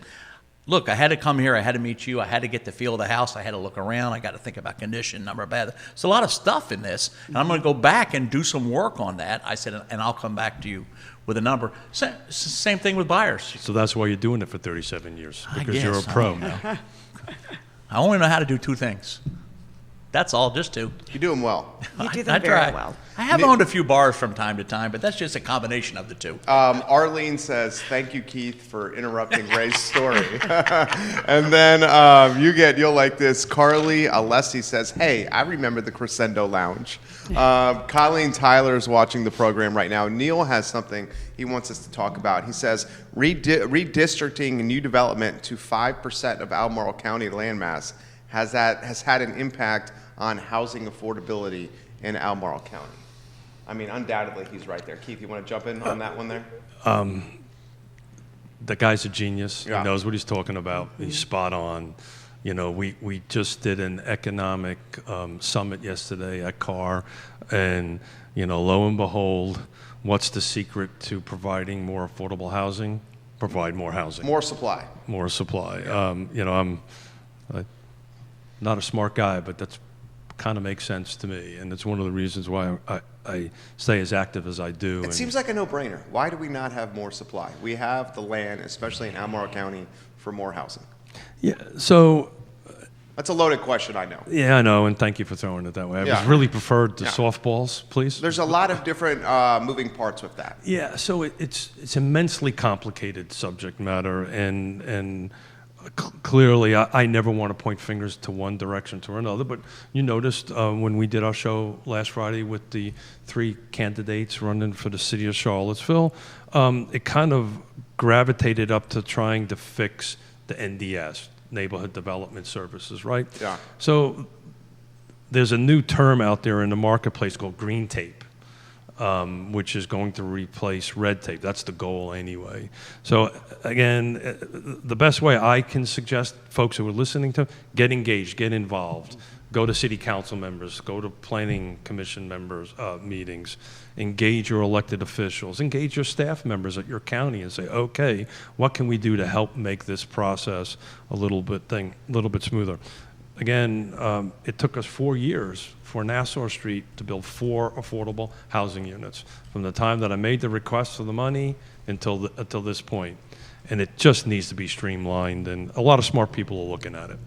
look, I had to come here. I had to meet you. I had to get the feel of the house. I had to look around. I got to think about condition, number of bed. There's a lot of stuff in this, and I'm going to go back and do some work on that. I said, and I'll come back to you with a number. Same thing with buyers. So that's why you're doing it for 37 years, because you're a guess. pro. I only know how to do 2 things. That's all, just 2. You do them well. You do I them very try. well. I have owned a few bars from time to time, but that's just a combination of the 2. Arlene says, thank you, Keith, for interrupting Ray's story. And then you'll like this. Carly Alessi says, hey, I remember the Crescendo Lounge. Colleen Tyler's watching the program right now. Neil has something he wants us to talk about. He says, redistricting new development to 5% of Albemarle County landmass has had an impact on housing affordability in Albemarle County. I mean, undoubtedly, he's right there. Keith, you want to jump in on that one there? The guy's a genius. Yeah. He knows what he's talking about. He's spot on. You know, we just did an economic summit yesterday at CAR, and, you know, lo and behold, what's the secret to providing more affordable housing? Provide more housing. More supply. More supply. You know, I'm not a smart guy, but that's kind of makes sense to me, and it's one of the reasons why I stay as active as I do. It seems like a no-brainer. Why do we not have more supply? We have the land, especially in Albemarle County, for more housing. Yeah, so... That's a loaded question, I know. Yeah, I know, and thank you for throwing it that way. I Yeah. was really preferred to Yeah. softballs, please. There's a lot of different moving parts with that. Yeah, so it's immensely complicated subject matter, and clearly I never want to point fingers to one direction or another, but you noticed when we did our show last Friday with the 3 candidates running for the city of Charlottesville, it kind of gravitated up to trying to fix the NDS, Neighborhood Development Services, right? Yeah. So there's a new term out there in the marketplace called green tape, which is going to replace red tape. That's the goal anyway. So again, the best way I can suggest folks who are listening to, get engaged, get involved. Go to city council members, go to planning commission members meetings, engage your elected officials, engage your staff members at your county and say, okay, what can we do to help make this process a little bit smoother? Again, it took us 4 years for Nassau Street to build 4 affordable housing units. From the time that I made the request for the money until this point, and it just needs to be streamlined. And a lot of smart people are looking at it.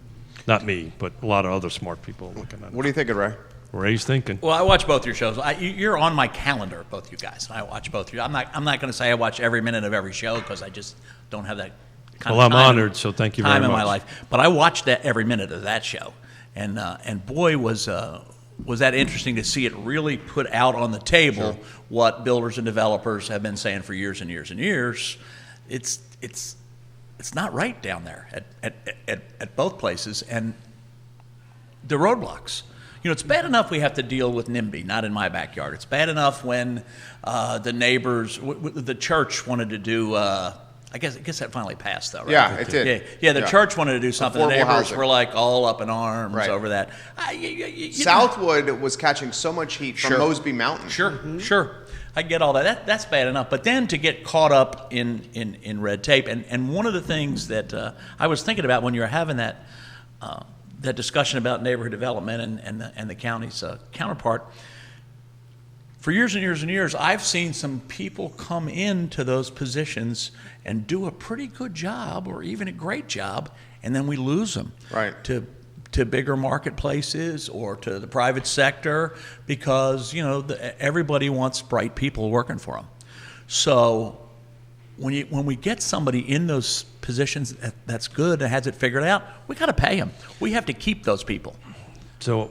Not me, but a lot of other smart people are looking at it. What are you thinking, Ray? Ray's thinking. Well, I watch both your shows. You're on my calendar, both you guys. I watch both you. I'm not going to say I watch every minute of every show because I just don't have that kind Well, of I'm time, honored, so thank you very time in my much. life. But I watched that every minute of that show, and boy was that interesting to see it really put out on the table what builders and developers have been saying for years and years and years. It's not right down there at both places, and the roadblocks. You know, it's bad enough we have to deal with NIMBY, not in my backyard. It's bad enough when the neighbors, the church wanted to do. I guess that finally passed, though, right? Yeah, it did. Yeah. The church wanted to do something. The Affordable neighbors housing. were like all up in arms Right. over that. Southwood was catching so much heat from Sure. Mosby Mountain. Sure. I get all that. That's bad enough. But then to get caught up in red tape, and one of the things that I was thinking about when you were having that discussion about neighborhood development and the county's counterpart, for years and years and years, I've seen some people come into those positions and do a pretty good job or even a great job, and then we lose them Right. to bigger marketplaces or to the private sector because, you know, everybody wants bright people working for them. So when we get somebody in those positions that's good and has it figured out, we got to pay them. We have to keep those people. So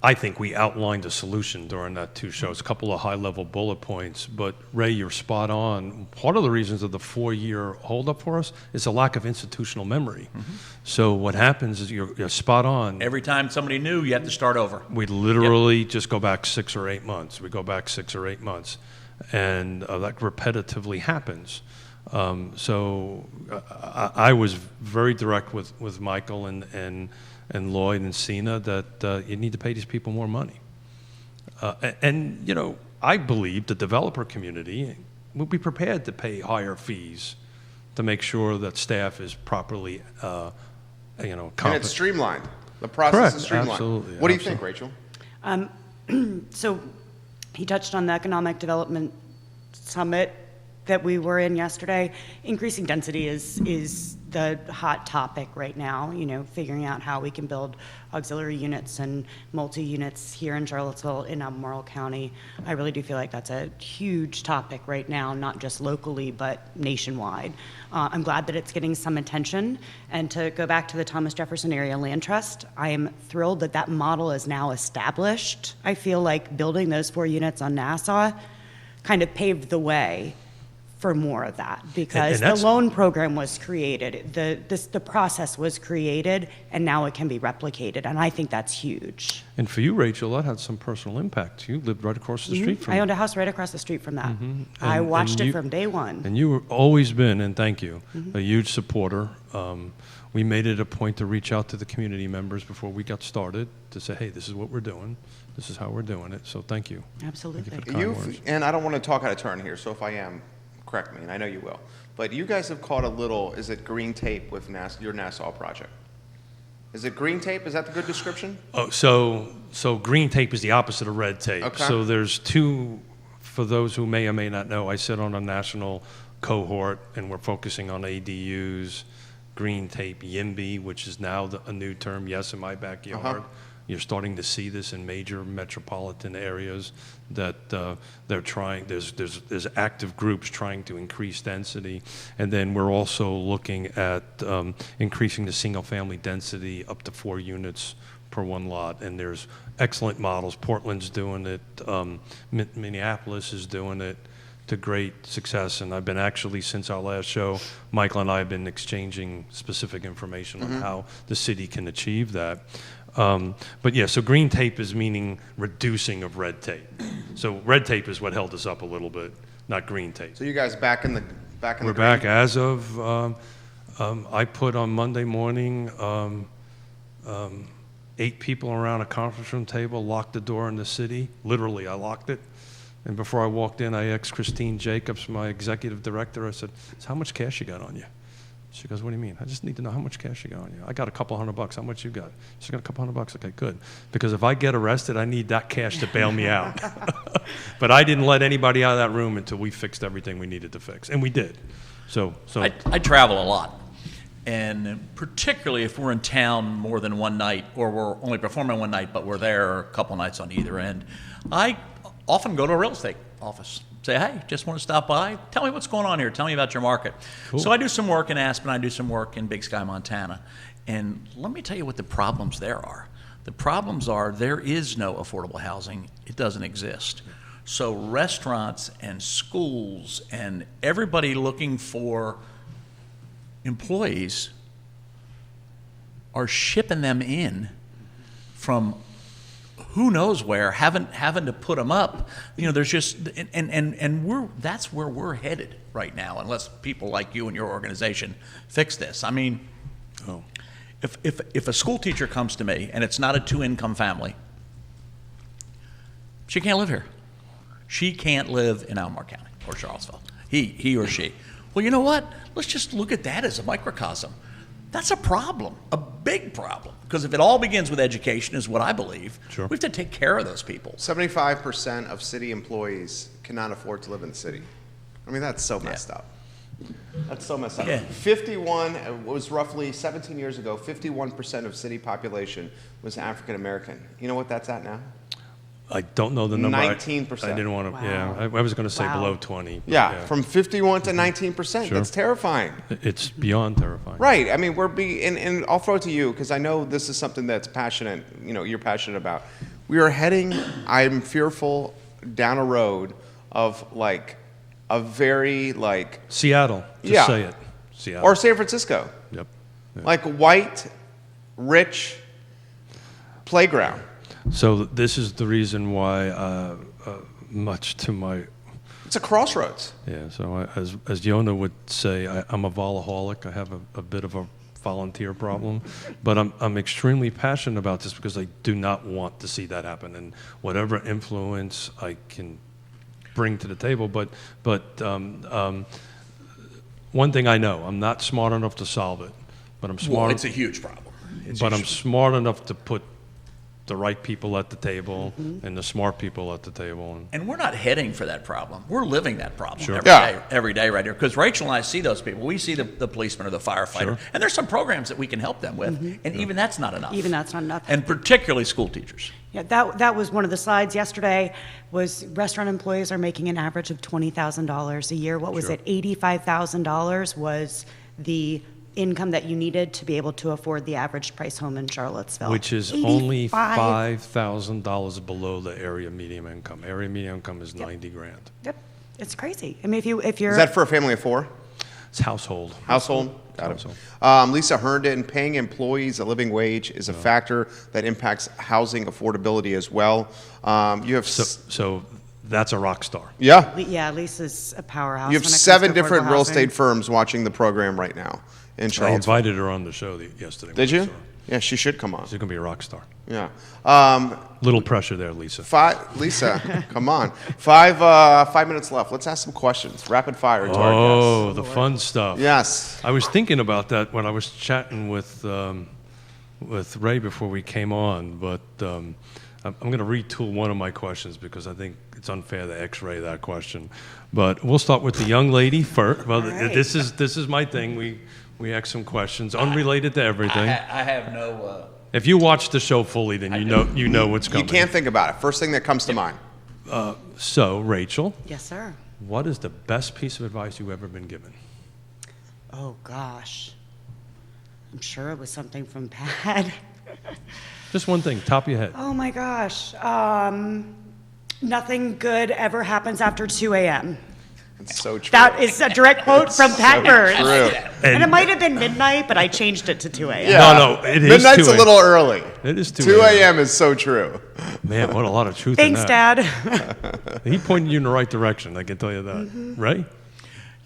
I think we outlined a solution during that 2 shows, a couple of high-level bullet points. But Ray, you're spot on. Part of the reasons of the 4-year holdup for us is a lack of institutional memory. So what happens is you're spot on. Every time somebody new, you have to start over. We literally just go back 6 or 8 months. We go back 6 or 8 months, and that repetitively happens. So I was very direct with Michael and Lloyd and Cena that you need to pay these people more money. And, you know, I believe the developer community will be prepared to pay higher fees to make sure that staff is properly, And competent. it's streamlined. The process Correct. is streamlined. Absolutely. What do you think, Rachel? So he touched on the Economic Development Summit that we were in yesterday. Increasing density is the hot topic right now, you know, figuring out how we can build auxiliary units and multi-units here in Charlottesville in Albemarle County. I really do feel like that's a huge topic right now, not just locally, but nationwide. I'm glad that it's getting some attention. And to go back to the Thomas Jefferson Area Land Trust, I am thrilled that that model is now established. I feel like building those 4 units on Nassau kind of paved the way for more of that, because the loan program was created, the process was created, and now it can be replicated, and I think that's huge. And for you, Rachel, that had some personal impact. You lived right across the street from I it. owned a house right across the street from that. I And- watched and it you- from day one. And you've always been, and thank you, a huge supporter. We made it a point to reach out to the community members before we got started to say, hey, this is what we're doing. This is how we're doing it. So thank you. Absolutely. Thank you for the kind words. And I don't want to talk out of turn here, so if I am, correct me, and I know you will. But you guys have caught a little, is it green tape with your Nassau project? Is it green tape? Is that the good description? Oh, so green tape is the opposite of red tape. Okay. So there's 2, for those who may or may not know, I sit on a national cohort, and we're focusing on ADUs, green tape, YIMBY, which is now a new term, yes, in my backyard. You're starting to see this in major metropolitan areas that they're trying. There's active groups trying to increase density, and then we're also looking at increasing the single-family density up to 4 units per 1 lot. And there's excellent models. Portland's doing it. Minneapolis is doing it to great success. And I've been actually, since our last show, Michael and I have been exchanging specific information on how the city can achieve that. But yeah, so green tape is meaning reducing of red tape. So red tape is what held us up a little bit, not green tape. So you guys back in the We're back as of, I put on Monday morning, 8 people around a conference room table, locked the door in the city. Literally, I locked it. And before I walked in, I asked Christine Jacobs, my executive director, I said, "So how much cash you got on you?" She goes, what do you mean? I just need to know how much cash you got on you. I got a couple $100. How much you got? She got a couple $100. Okay, good. Because if I get arrested, I need that cash to bail me out. But I didn't let anybody out of that room until we fixed everything we needed to fix. And we did. So I travel a lot. And particularly if we're in town more than one night, or we're only performing one night, but we're there a couple nights on either end, I often go to a real estate office. Say, hey, just want to stop by. Tell me what's going on here. Tell me about your market. Cool. So I do some work in Aspen. I do some work in Big Sky, Montana. And let me tell you what the problems there are. The problems are there is no affordable housing. It doesn't exist. So restaurants and schools and everybody looking for employees are shipping them in from who knows where, having to put them up. There's just, and that's where we're headed right now, unless people like you and your organization fix this. I mean, if a school teacher comes to me and it's not a 2-income family, she can't live here. She can't live in Albemarle County or Charlottesville, he or she. Well, you know what? Let's just look at that as a microcosm. That's a problem, a big problem. Because if it all begins with education, is what I believe, Sure. we have to take care of those people. 75% of city employees cannot afford to live in the city. I mean, that's so messed up. That's so messed up. Yeah. 51, it was roughly 17 years ago, 51% of city population was African American. You know what that's at now? I don't know the number. 19%. I didn't want to, Wow. yeah. I was going to say Wow. below 20. but Yeah, from 51 to 19%. Sure. That's terrifying. It's beyond terrifying. Right. I mean, and I'll throw it to you because I know this is something that's passionate, you're passionate about. We are heading, I'm fearful, down a road of like a very like, Seattle. Just Yeah. say it. Seattle. or San Francisco, Yep. Yeah. like white, rich playground. So this is the reason why, much to my, It's a crossroads. yeah. So as Yonna would say, I'm a volaholic. I have a bit of a volunteer problem, but I'm extremely passionate about this because I do not want to see that happen, and whatever influence I can bring to the table. But one thing I know, I'm not smart enough to solve it, but I'm smart. Well, it's a huge problem. I'm smart enough to put the right people at the table and the smart people at the table. And we're not heading for that problem. We're living that problem Sure. every day right here. Because Rachel and I see those people. We see the policeman or the firefighter. Sure. And there's some programs that we can help them with. And even that's not enough. Even that's not enough. And particularly school teachers. Yeah, that was one of the slides yesterday, was restaurant employees are making an average of $20,000 a year. What was Sure. it? $85,000 was the income that you needed to be able to afford the average price home in Charlottesville. Which is only 85. $5,000 below the area median income. Area median income is 90 grand. Yep, it's crazy. I mean, if you're Is that for a family of 4? It's household. Household? Got it. Lisa Herndon, paying employees a living wage is a factor that impacts housing affordability as well. You have, So that's a rock star. yeah, yeah, Lisa's a powerhouse. you have when it comes 7 to different affordable real housing. estate firms watching the program right now in I Charlottesville. invited her on the show yesterday. Did you? So Yeah, she should come on. she's going to be a rock star. Yeah. Little pressure there, Lisa. Lisa, come on. 5 minutes left. Let's ask some questions. Rapid fire to our Oh, the fun stuff. guests. Yes. I was thinking about that when I was chatting with Ray before we came on, but I'm going to retool one of my questions because I think it's unfair to X-ray that question. But we'll start with the young lady first. Well, right. this is my thing. We ask some questions unrelated to everything. I have no... If you watch the show fully, then you know what's You coming. can't think about it. First thing that comes to mind. So, Rachel, Yes, sir. what is the best piece of advice you've ever been given? Oh, gosh. I'm sure it was something from Pat. Just one thing, top of your head. Oh, my gosh. Nothing good ever happens after 2 a.m. It's so true. That is a direct quote from Pat Burns. true. And it might have been midnight, but I changed it to 2 a.m. Yeah. No, it is Midnight's 2 a little early. It is 2 2 a.m. is so true. Man, what a lot of truth Thanks, in that. Dad. He pointed you in the right direction, I can tell you that. Right?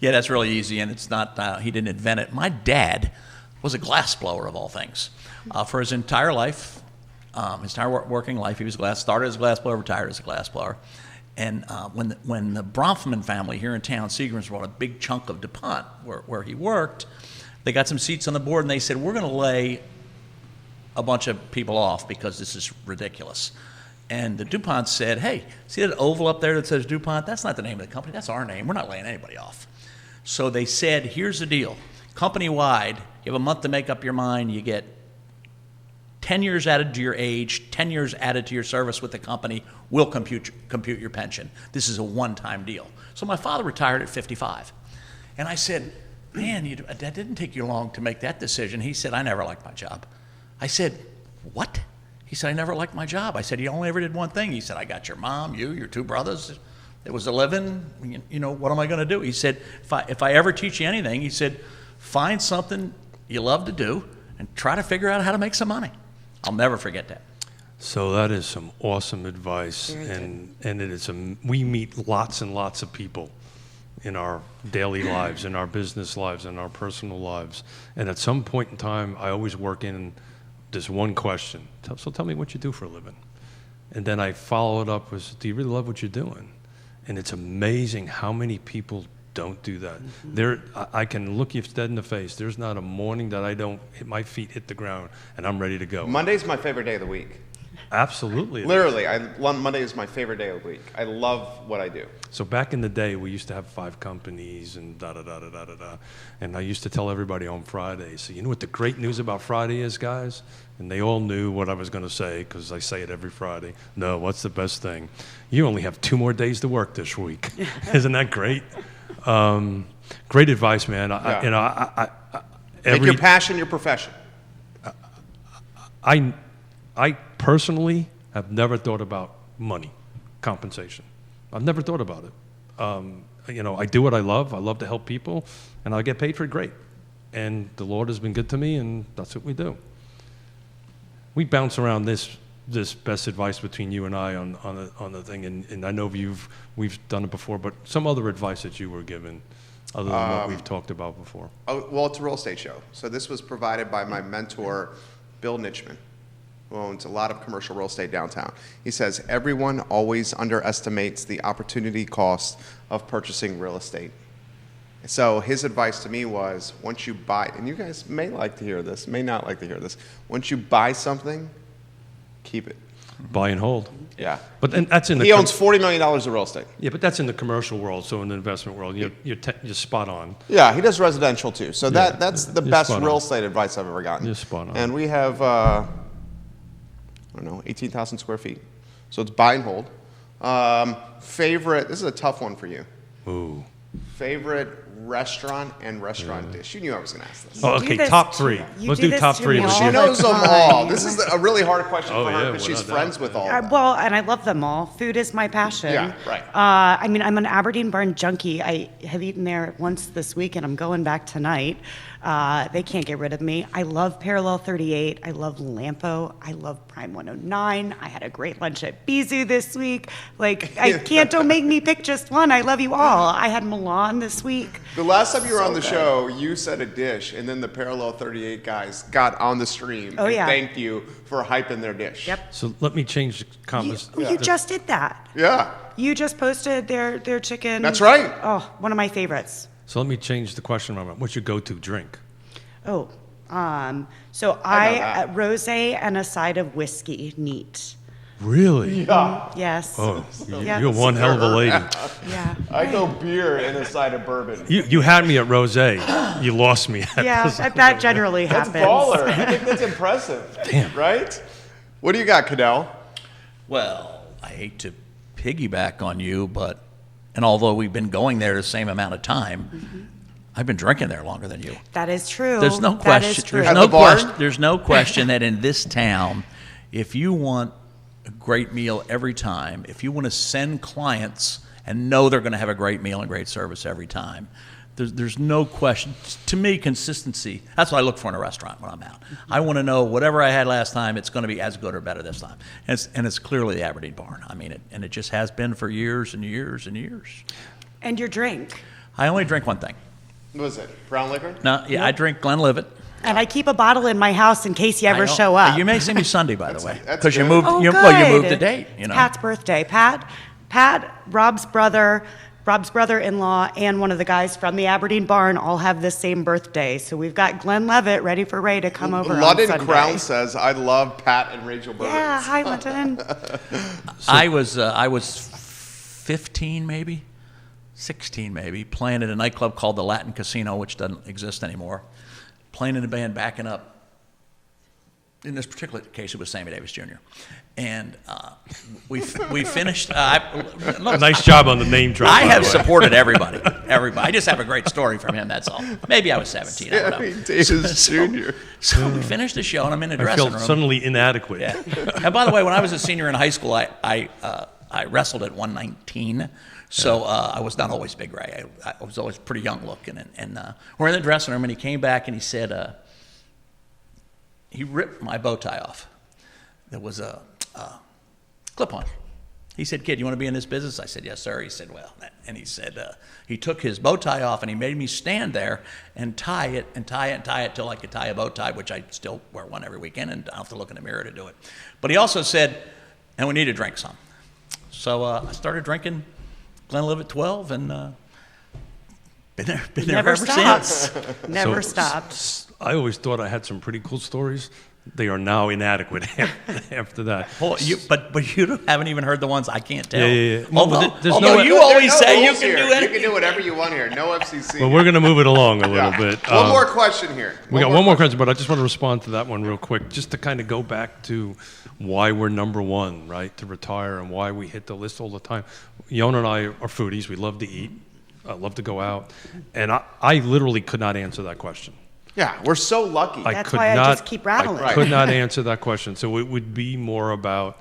Yeah, that's really easy, and it's not, he didn't invent it. My dad was a glassblower, of all things. For his entire life, his entire working life, he was started as a glassblower, retired as a glassblower. And when the Bronfman family here in town, Seagram's, brought a big chunk of DuPont where he worked, They got some seats on the board, and they said, we're going to lay a bunch of people off because this is ridiculous. And the DuPont said, hey, see that oval up there that says DuPont? That's not the name of the company. That's our name. We're not laying anybody off. So they said, here's the deal. Company-wide, you have a month to make up your mind. You get 10 years added to your age, 10 years added to your service with the company. We'll compute your pension. This is a one-time deal. So my father retired at 55. And I said, man, that didn't take you long to make that decision. He said, I never liked my job. I said, what? He said, I never liked my job. I said, you only ever did one thing. He said, I got your mom, you, your two brothers. It was a living. You know, what am I going to do? He said, if I ever teach you anything, he said, find something you love to do and try to figure out how to make some money. I'll never forget that. So that is some awesome advice, and it is we meet lots and lots of people in our daily lives, in our business lives, in our personal lives, and at some point in time, I always work in this one question. So tell me what you do for a living, and then I follow it up with, do you really love what you're doing? And it's amazing how many people don't do that. I can look you dead in the face. There's not a morning that I don't hit my feet hit the ground and I'm ready to go. Monday's my favorite day of the week. Absolutely. Literally, Monday is my favorite day of the week. I love what I do. So back in the day, we used to have 5 companies and da-da-da-da-da-da-da. And I used to tell everybody on Friday, so you know what the great news about Friday is, guys? And they all knew what I was going to say because I say it every Friday. No, what's the best thing? You only have 2 more days to work this week. Isn't that great? Great advice, man. Make your passion your profession. I personally have never thought about money, compensation. I've never thought about it. You know, I do what I love. I love to help people, and I get paid for it great. And the Lord has been good to me, and that's what we do. We bounce around this best advice between you and I on the thing, and I know we've done it before, but some other advice that you were given other than what we've talked about before. Oh, well, it's a real estate show. So this was provided by my mentor, Bill Nichman, who owns a lot of commercial real estate downtown. He says, everyone always underestimates the opportunity cost of purchasing real estate. So his advice to me was, once you buy, and you guys may like to hear this, may not like to hear this, once you buy something, keep it. Buy and hold. Yeah. But then that's in the He owns $40 million of real estate. Yeah, but that's in the commercial world. So in the investment world, you're spot on. Yeah, he does residential too. So Yeah, that's the you're best spot real on. estate advice I've ever gotten. You're spot on. And we have, I don't know, 18,000 square feet. So it's buy and hold. Favorite, this is a tough one for you. Ooh. Favorite restaurant and restaurant dish. You knew I was going to ask this. Oh, do okay, this top to- 3. you Let's do do this top to 3. me Let's all see She if the I- knows them time. all. This is a really hard question Oh, for her yeah, because she's without friends doubt. with all of them. Well, and I love them all. Food is my passion. Yeah, right. I mean, I'm an Aberdeen Barn junkie. I have eaten there once this week, and I'm going back tonight. They can't get rid of me. I love Parallel 38. I love Lampo. I love Prime 109. I had a great lunch at Bizu this week. Like, don't make me pick just one. I love you all. I had Milan this week. The last time you were So on the good. show, you said a dish, and then the Parallel 38 guys got on the stream Oh, and yeah. thanked you for hyping their dish. Yep. So let me change the You, comments. you just did that. Yeah. You just posted their chicken. That's right. Oh, one of my favorites. So let me change the question around. What's your go-to drink? Oh, so I know that. rosé and a side of whiskey, neat. Really? Yeah. Yes. Oh, Yeah. you're one hell of a lady. Yeah. I go beer and a side of bourbon. You had me at rosé. You lost me at Yeah, this. that generally That's happens. baller. I think that's impressive. Damn. Right? What do you got, Caddell? Well, I hate to piggyback on you, and although we've been going there the same amount of time, I've been drinking there longer than you. That is true. There's no That question. is true. There's At no the barn? question. There's no question that in this town, if you want a great meal every time, if you want to send clients and know they're going to have a great meal and great service every time, there's no question. To me, consistency. That's what I look for in a restaurant when I'm out. I want to know whatever I had last time, it's going to be as good or better this time. And it's clearly the Aberdeen Barn. I mean, it just has been for years and years and years. And your drink. I only drink one thing. What was it? Brown liquor? No, yeah, I drink Glenlivet. And I keep a bottle in my house in case you ever I know. show up. You may see me Sunday, by the way, that's because you good. moved. Oh, You good. moved the date. You know. Pat's birthday. Pat, Rob's brother, Rob's brother-in-law and one of the guys from the Aberdeen barn all have the same birthday. So we've got Glenn Levitt ready for Ray to come over on London Sunday. Crown says, I love Pat and Rachel Burns. Yeah, hi, London. I was 15 maybe, 16 maybe, playing at a nightclub called the Latin Casino, which doesn't exist anymore. Playing in a band, backing up. In this particular case, it was Sammy Davis Jr. And we finished. Look, Nice job on the name drop. I by have the way. supported everybody. I just have a great story from him. That's all. Maybe I was 17. I don't know. Sammy Davis Jr. So we finished the show, and I'm in the I dressing felt room. suddenly inadequate. Yeah. And by the way, when I was a senior in high school, I wrestled at 119. So I was not always Big Ray. I was always pretty young looking. And we're in the dressing room, and he came back and he said, he ripped my bow tie off. There was a clip-on. He said, "Kid, you want to be in this business?" I said, "Yes, sir." He said, "Well," and he said, he took his bow tie off and he made me stand there and tie it till I could tie a bow tie, which I still wear one every weekend, and I don't have to look in the mirror to do it. But he also said, "And we need to drink some." So I started drinking Glenlivet 12 and been there Never ever stopped. since. Never So, stopped. I always thought I had some pretty cool stories. They are now inadequate after that. Well, but you haven't even heard the ones I can't tell. Yeah. Although, Well, there's although no- you There are always no say you rules can here. do You anything. can do whatever you want here. No FCC. Well, we're going to move it along a little Yeah. bit. One more question here. We got one more question, but I just want to respond to that one real quick, just to kind of go back to why we're number one, right, to retire, and why we hit the list all the time. Yonna and I are foodies. We love to eat. I love to go out. And I literally could not answer that question. Yeah, we're so lucky. I That's could why I not, just keep rattling. I could not answer that question. So it would be more about,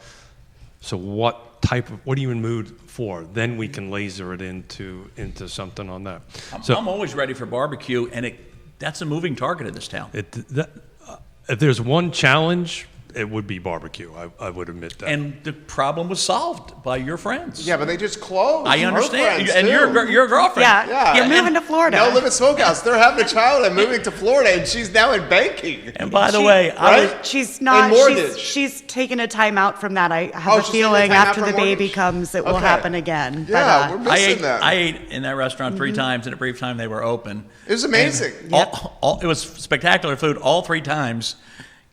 so what are you in mood for? Then we can laser it into something on that. So I'm always ready for barbecue, and that's a moving target in this town. if there's one challenge, it would be barbecue. I would admit that. And the problem was solved by your friends. Yeah, but they just closed. I Her understand. friends, And too. your girlfriend. Yeah, Yeah, you're and- moving to Florida. No Limit Smokehouse. They're having a child and moving to Florida, and she's now in banking. And by the She- way, right? She's not. And mortgage. She's taking a time out from that. I Oh, have a she's taking a feeling time out after from the baby mortgage? comes, it will Okay. happen again. Yeah, we're But, missing that. I ate in that restaurant 3 times in a brief time they were open. It was amazing. It was spectacular food all 3 times.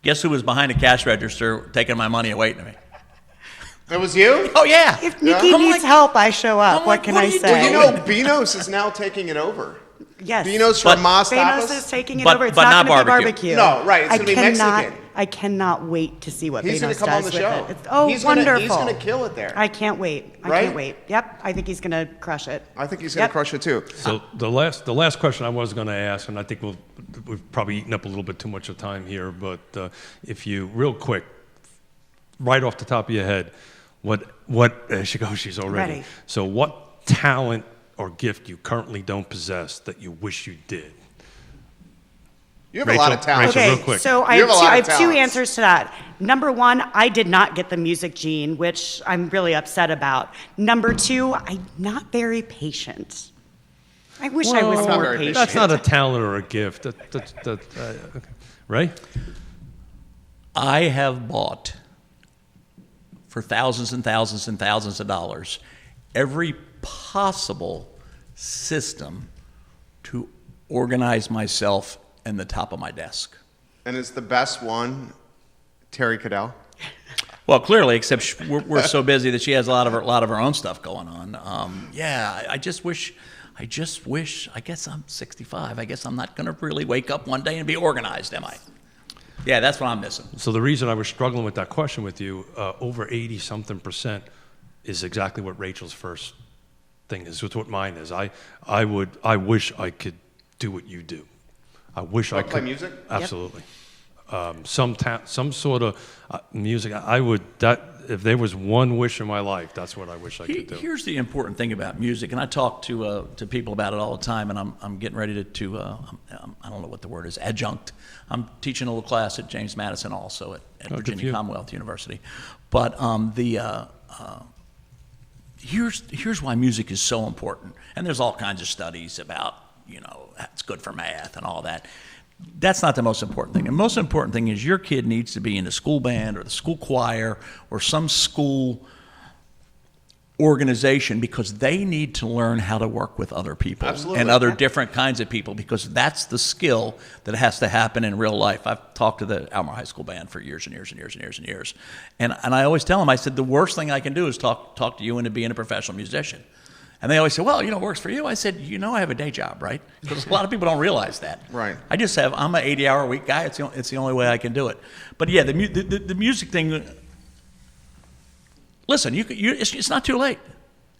Guess who was behind the cash register taking my money and waiting to me? It was you? Oh, yeah. if Nikki I'm needs like- help, I show up. I'm What like, can what I are you say? Well, you know, Beano's is now taking it over. yes. Beano's But- from Mas Thanos Tapas? is taking it But- over. It's but not not going to be barbecue. barbecue. No, right, it's gonna be Mexican. I cannot wait to see what He's going Thanos to come on does the with show. it. It's, He's wonderful. He's going to kill it there. I can't wait. I Right? can't wait. Yep. I think he's going to crush it. I think he's going to Yep. crush it too. So the last question I was going to ask, and I think we've probably eaten up a little bit too much of time here, but if you real quick, right off the top of your head, what there she goes, she's already. Ready. So what talent or gift you currently don't possess that you wish you did? You have a lot of Rachel, talent. Rachel, Okay, real quick. so I You have, have a two, lot I of have two talents. answers to that. Number one, I did not get the music gene, which I'm really upset about. Number two, I'm not very patient. I wish I was Well, not more very patient. That's not a talent or a gift. Okay. Ray? I have bought for thousands and thousands and thousands of dollars every possible system to organize myself in the top of my desk. And is the best one Terry Caddell? Well, clearly, except we're so busy that she has a lot of her own stuff going on. I just wish. I guess I'm 65. I guess I'm not going to really wake up one day and be organized, am I? Yeah, that's what I'm missing. So the reason I was struggling with that question with you, over 80-something% is exactly what Rachel's first thing is. It's what mine is. I wish I could do what you do. I wish I Like could play music? Absolutely. Some sort of music. I would that if there was one wish in my life, that's what I wish I could do. Here's the important thing about music, and I talk to people about it all the time, and I'm getting ready to I don't know what the word is, adjunct. I'm teaching a little class at James Madison also at good for Virginia you. Commonwealth University. But here's why music is so important, and there's all kinds of studies about it's good for math and all that. That's not the most important thing. The most important thing is your kid needs to be in the school band or the school choir or some school organization because they need to learn how to work with other people Absolutely. and other different kinds of people, because that's the skill that has to happen in real life. I've talked to the Almer High School band for years and years and years and years and years. And I always tell them, I said, the worst thing I can do is talk to you into being a professional musician. And they always say, well, it works for you. I said, I have a day job, right? Because a lot of people don't realize that. Right. I'm an 80-hour-a-week guy. It's the only way I can do it. But yeah, the music thing, listen, it's not too late.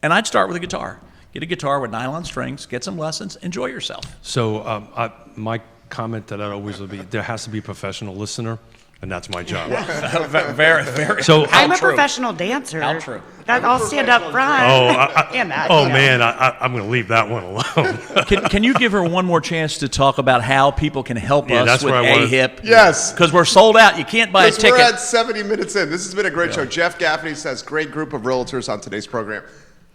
And I'd start with a guitar. Get a guitar with nylon strings, get some lessons, enjoy yourself. So my comment to that always will be, there has to be a professional listener, and that's my job. Very, very. So I'm a professional dancer. How true. I'll stand up front. Man, I'm going to leave that one alone. Can you give her one more chance to talk about how people can help us that's with where I wanted- AHIP? Yes. Because we're sold out. You can't buy a Because we're ticket. at 70 minutes in. This has been a great show. Jeff Gaffney says, great group of realtors on today's program.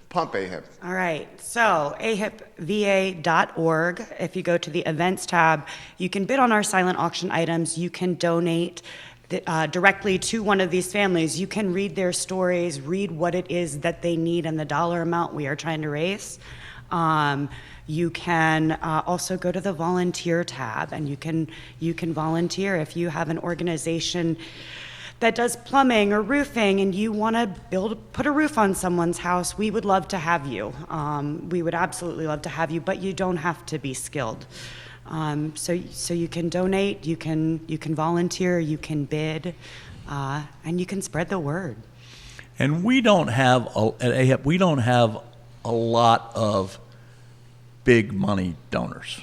Pump AHIP. All right, so ahipva.org. If you go to the events tab, you can bid on our silent auction items. You can donate directly to one of these families. You can read their stories, read what it is that they need and the dollar amount we are trying to raise. You can also go to the volunteer tab, and you can volunteer if you have an organization that does plumbing or roofing and you want to put a roof on someone's house. We would love to have you. We would absolutely love to have you, but you don't have to be skilled. So you can donate, you can volunteer, you can bid, and you can spread the word. And we don't have, at AHIP, we don't have a lot of big money donors.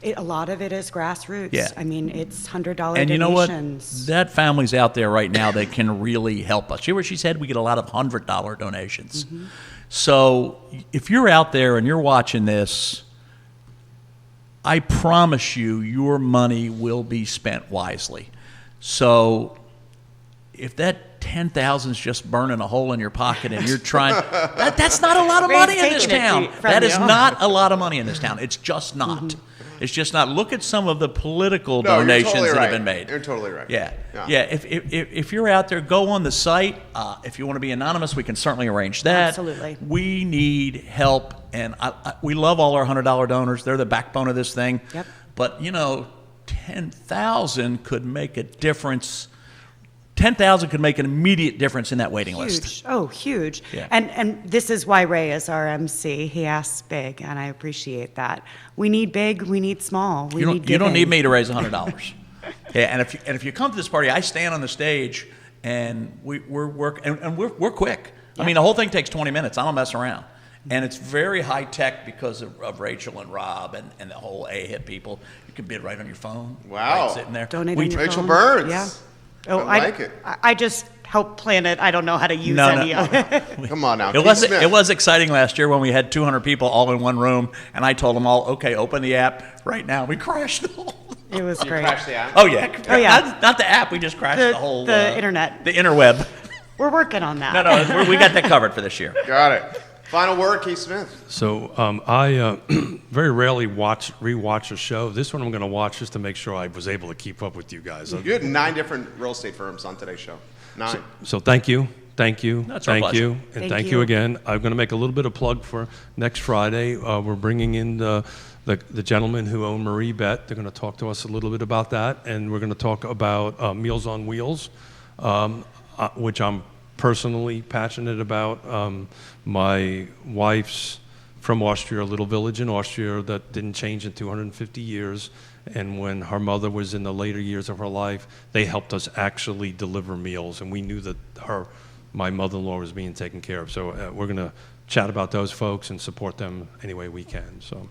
A lot of it is grassroots. Yeah. I mean, it's $100 And you know what? donations. That family's out there right now that can really help us. You hear what she said? We get a lot of $100 donations. Mm-hmm. So if you're out there and you're watching this, I promise you, your money will be spent wisely. So if that 10,000 is just burning a hole in your pocket and you're trying, that's not a lot of Ray's money in this taking it town. from That is you. not a lot of money in this town. It's just not. It's just not. Look at some of the political No, you're donations totally that right. have been made. You're totally right. Yeah. If you're out there, go on the site. If you want to be anonymous, we can certainly arrange that. Absolutely. We need help, and we love all our $100 donors. They're the backbone of this thing. Yep. But 10,000 could make a difference. 10,000 could make an immediate difference in that waiting list. Huge. Oh, huge. Yeah. And this is why Ray is our MC. He asks big, and I appreciate that. We need big, we need small, we need You don't need giving. me to raise $100. Yeah, and if you come to this party, I stand on the stage and we're quick. I mean, the whole thing takes 20 minutes. I don't mess around. And it's very high tech because of Rachel and Rob and the whole AHIP people. You can bid right on your phone. Wow. Right sitting there. Donate We- on your Rachel phone. Burns. Yeah. Oh, I like it. I just help plan it. I don't know how to use any of it. Come on now. It Keith was Smith. it was exciting last year when we had 200 people all in one room, and I told them all, okay, open the app right now. We crashed the whole. It was You great. crashed the app? Oh yeah. Oh, yeah. Not the app. We just crashed the whole internet. the interweb. We're working on that. No, we got that covered for this year. Got it. Final word, Keith Smith. So I very rarely rewatch a show. This one I'm going to watch just to make sure I was able to keep up with you guys. You had 9 different real estate firms on today's show. 9. So thank you, That's our thank pleasure. you, and thank you again. I'm going to make a little bit of plug for next Friday. We're bringing in the gentleman who owned Marie Bet. They're going to talk to us a little bit about that, and we're going to talk about Meals on Wheels, which I'm personally passionate about. My wife's from Austria, a little village in Austria that didn't change in 250 years. And when her mother was in the later years of her life, they helped us actually deliver meals. And we knew that my mother-in-law was being taken care of. So we're going to chat about those folks and support them any way we can. So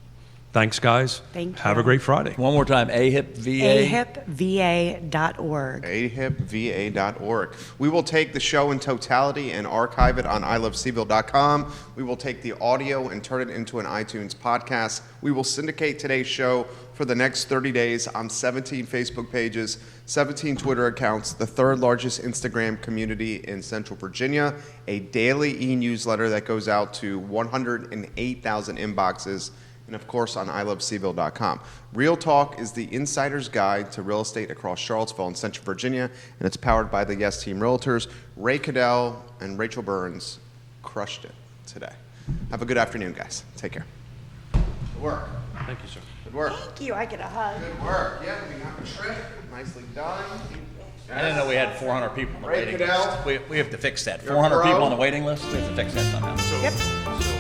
thanks, guys. Thank Have you. a great Friday. One more time, AHIP VA. AHIPVA.org. ahipva.org. We will take the show in totality and archive it on ilovecville.com. We will take the audio and turn it into an iTunes podcast. We will syndicate today's show for the next 30 days on 17 Facebook pages, 17 Twitter accounts, the 3rd largest Instagram community in Central Virginia, a daily e-newsletter that goes out to 108,000 inboxes, and of course on ilovecville.com. Real Talk is the insider's guide to real estate across Charlottesville and Central Virginia, and it's powered by the Yes Team Realtors. Ray Caddell and Rachel Burns crushed it. today. Have a good afternoon, guys. Take care. Good work. Thank you, sir. Good work. Thank you, I get a hug. Good work. Yeah, we got the trip. Nicely done. I didn't know we had 400 people on the Right, waiting Caddell? list. We have to fix that. You're a 400 people pro. on the waiting list. We have to fix that somehow. Yep. So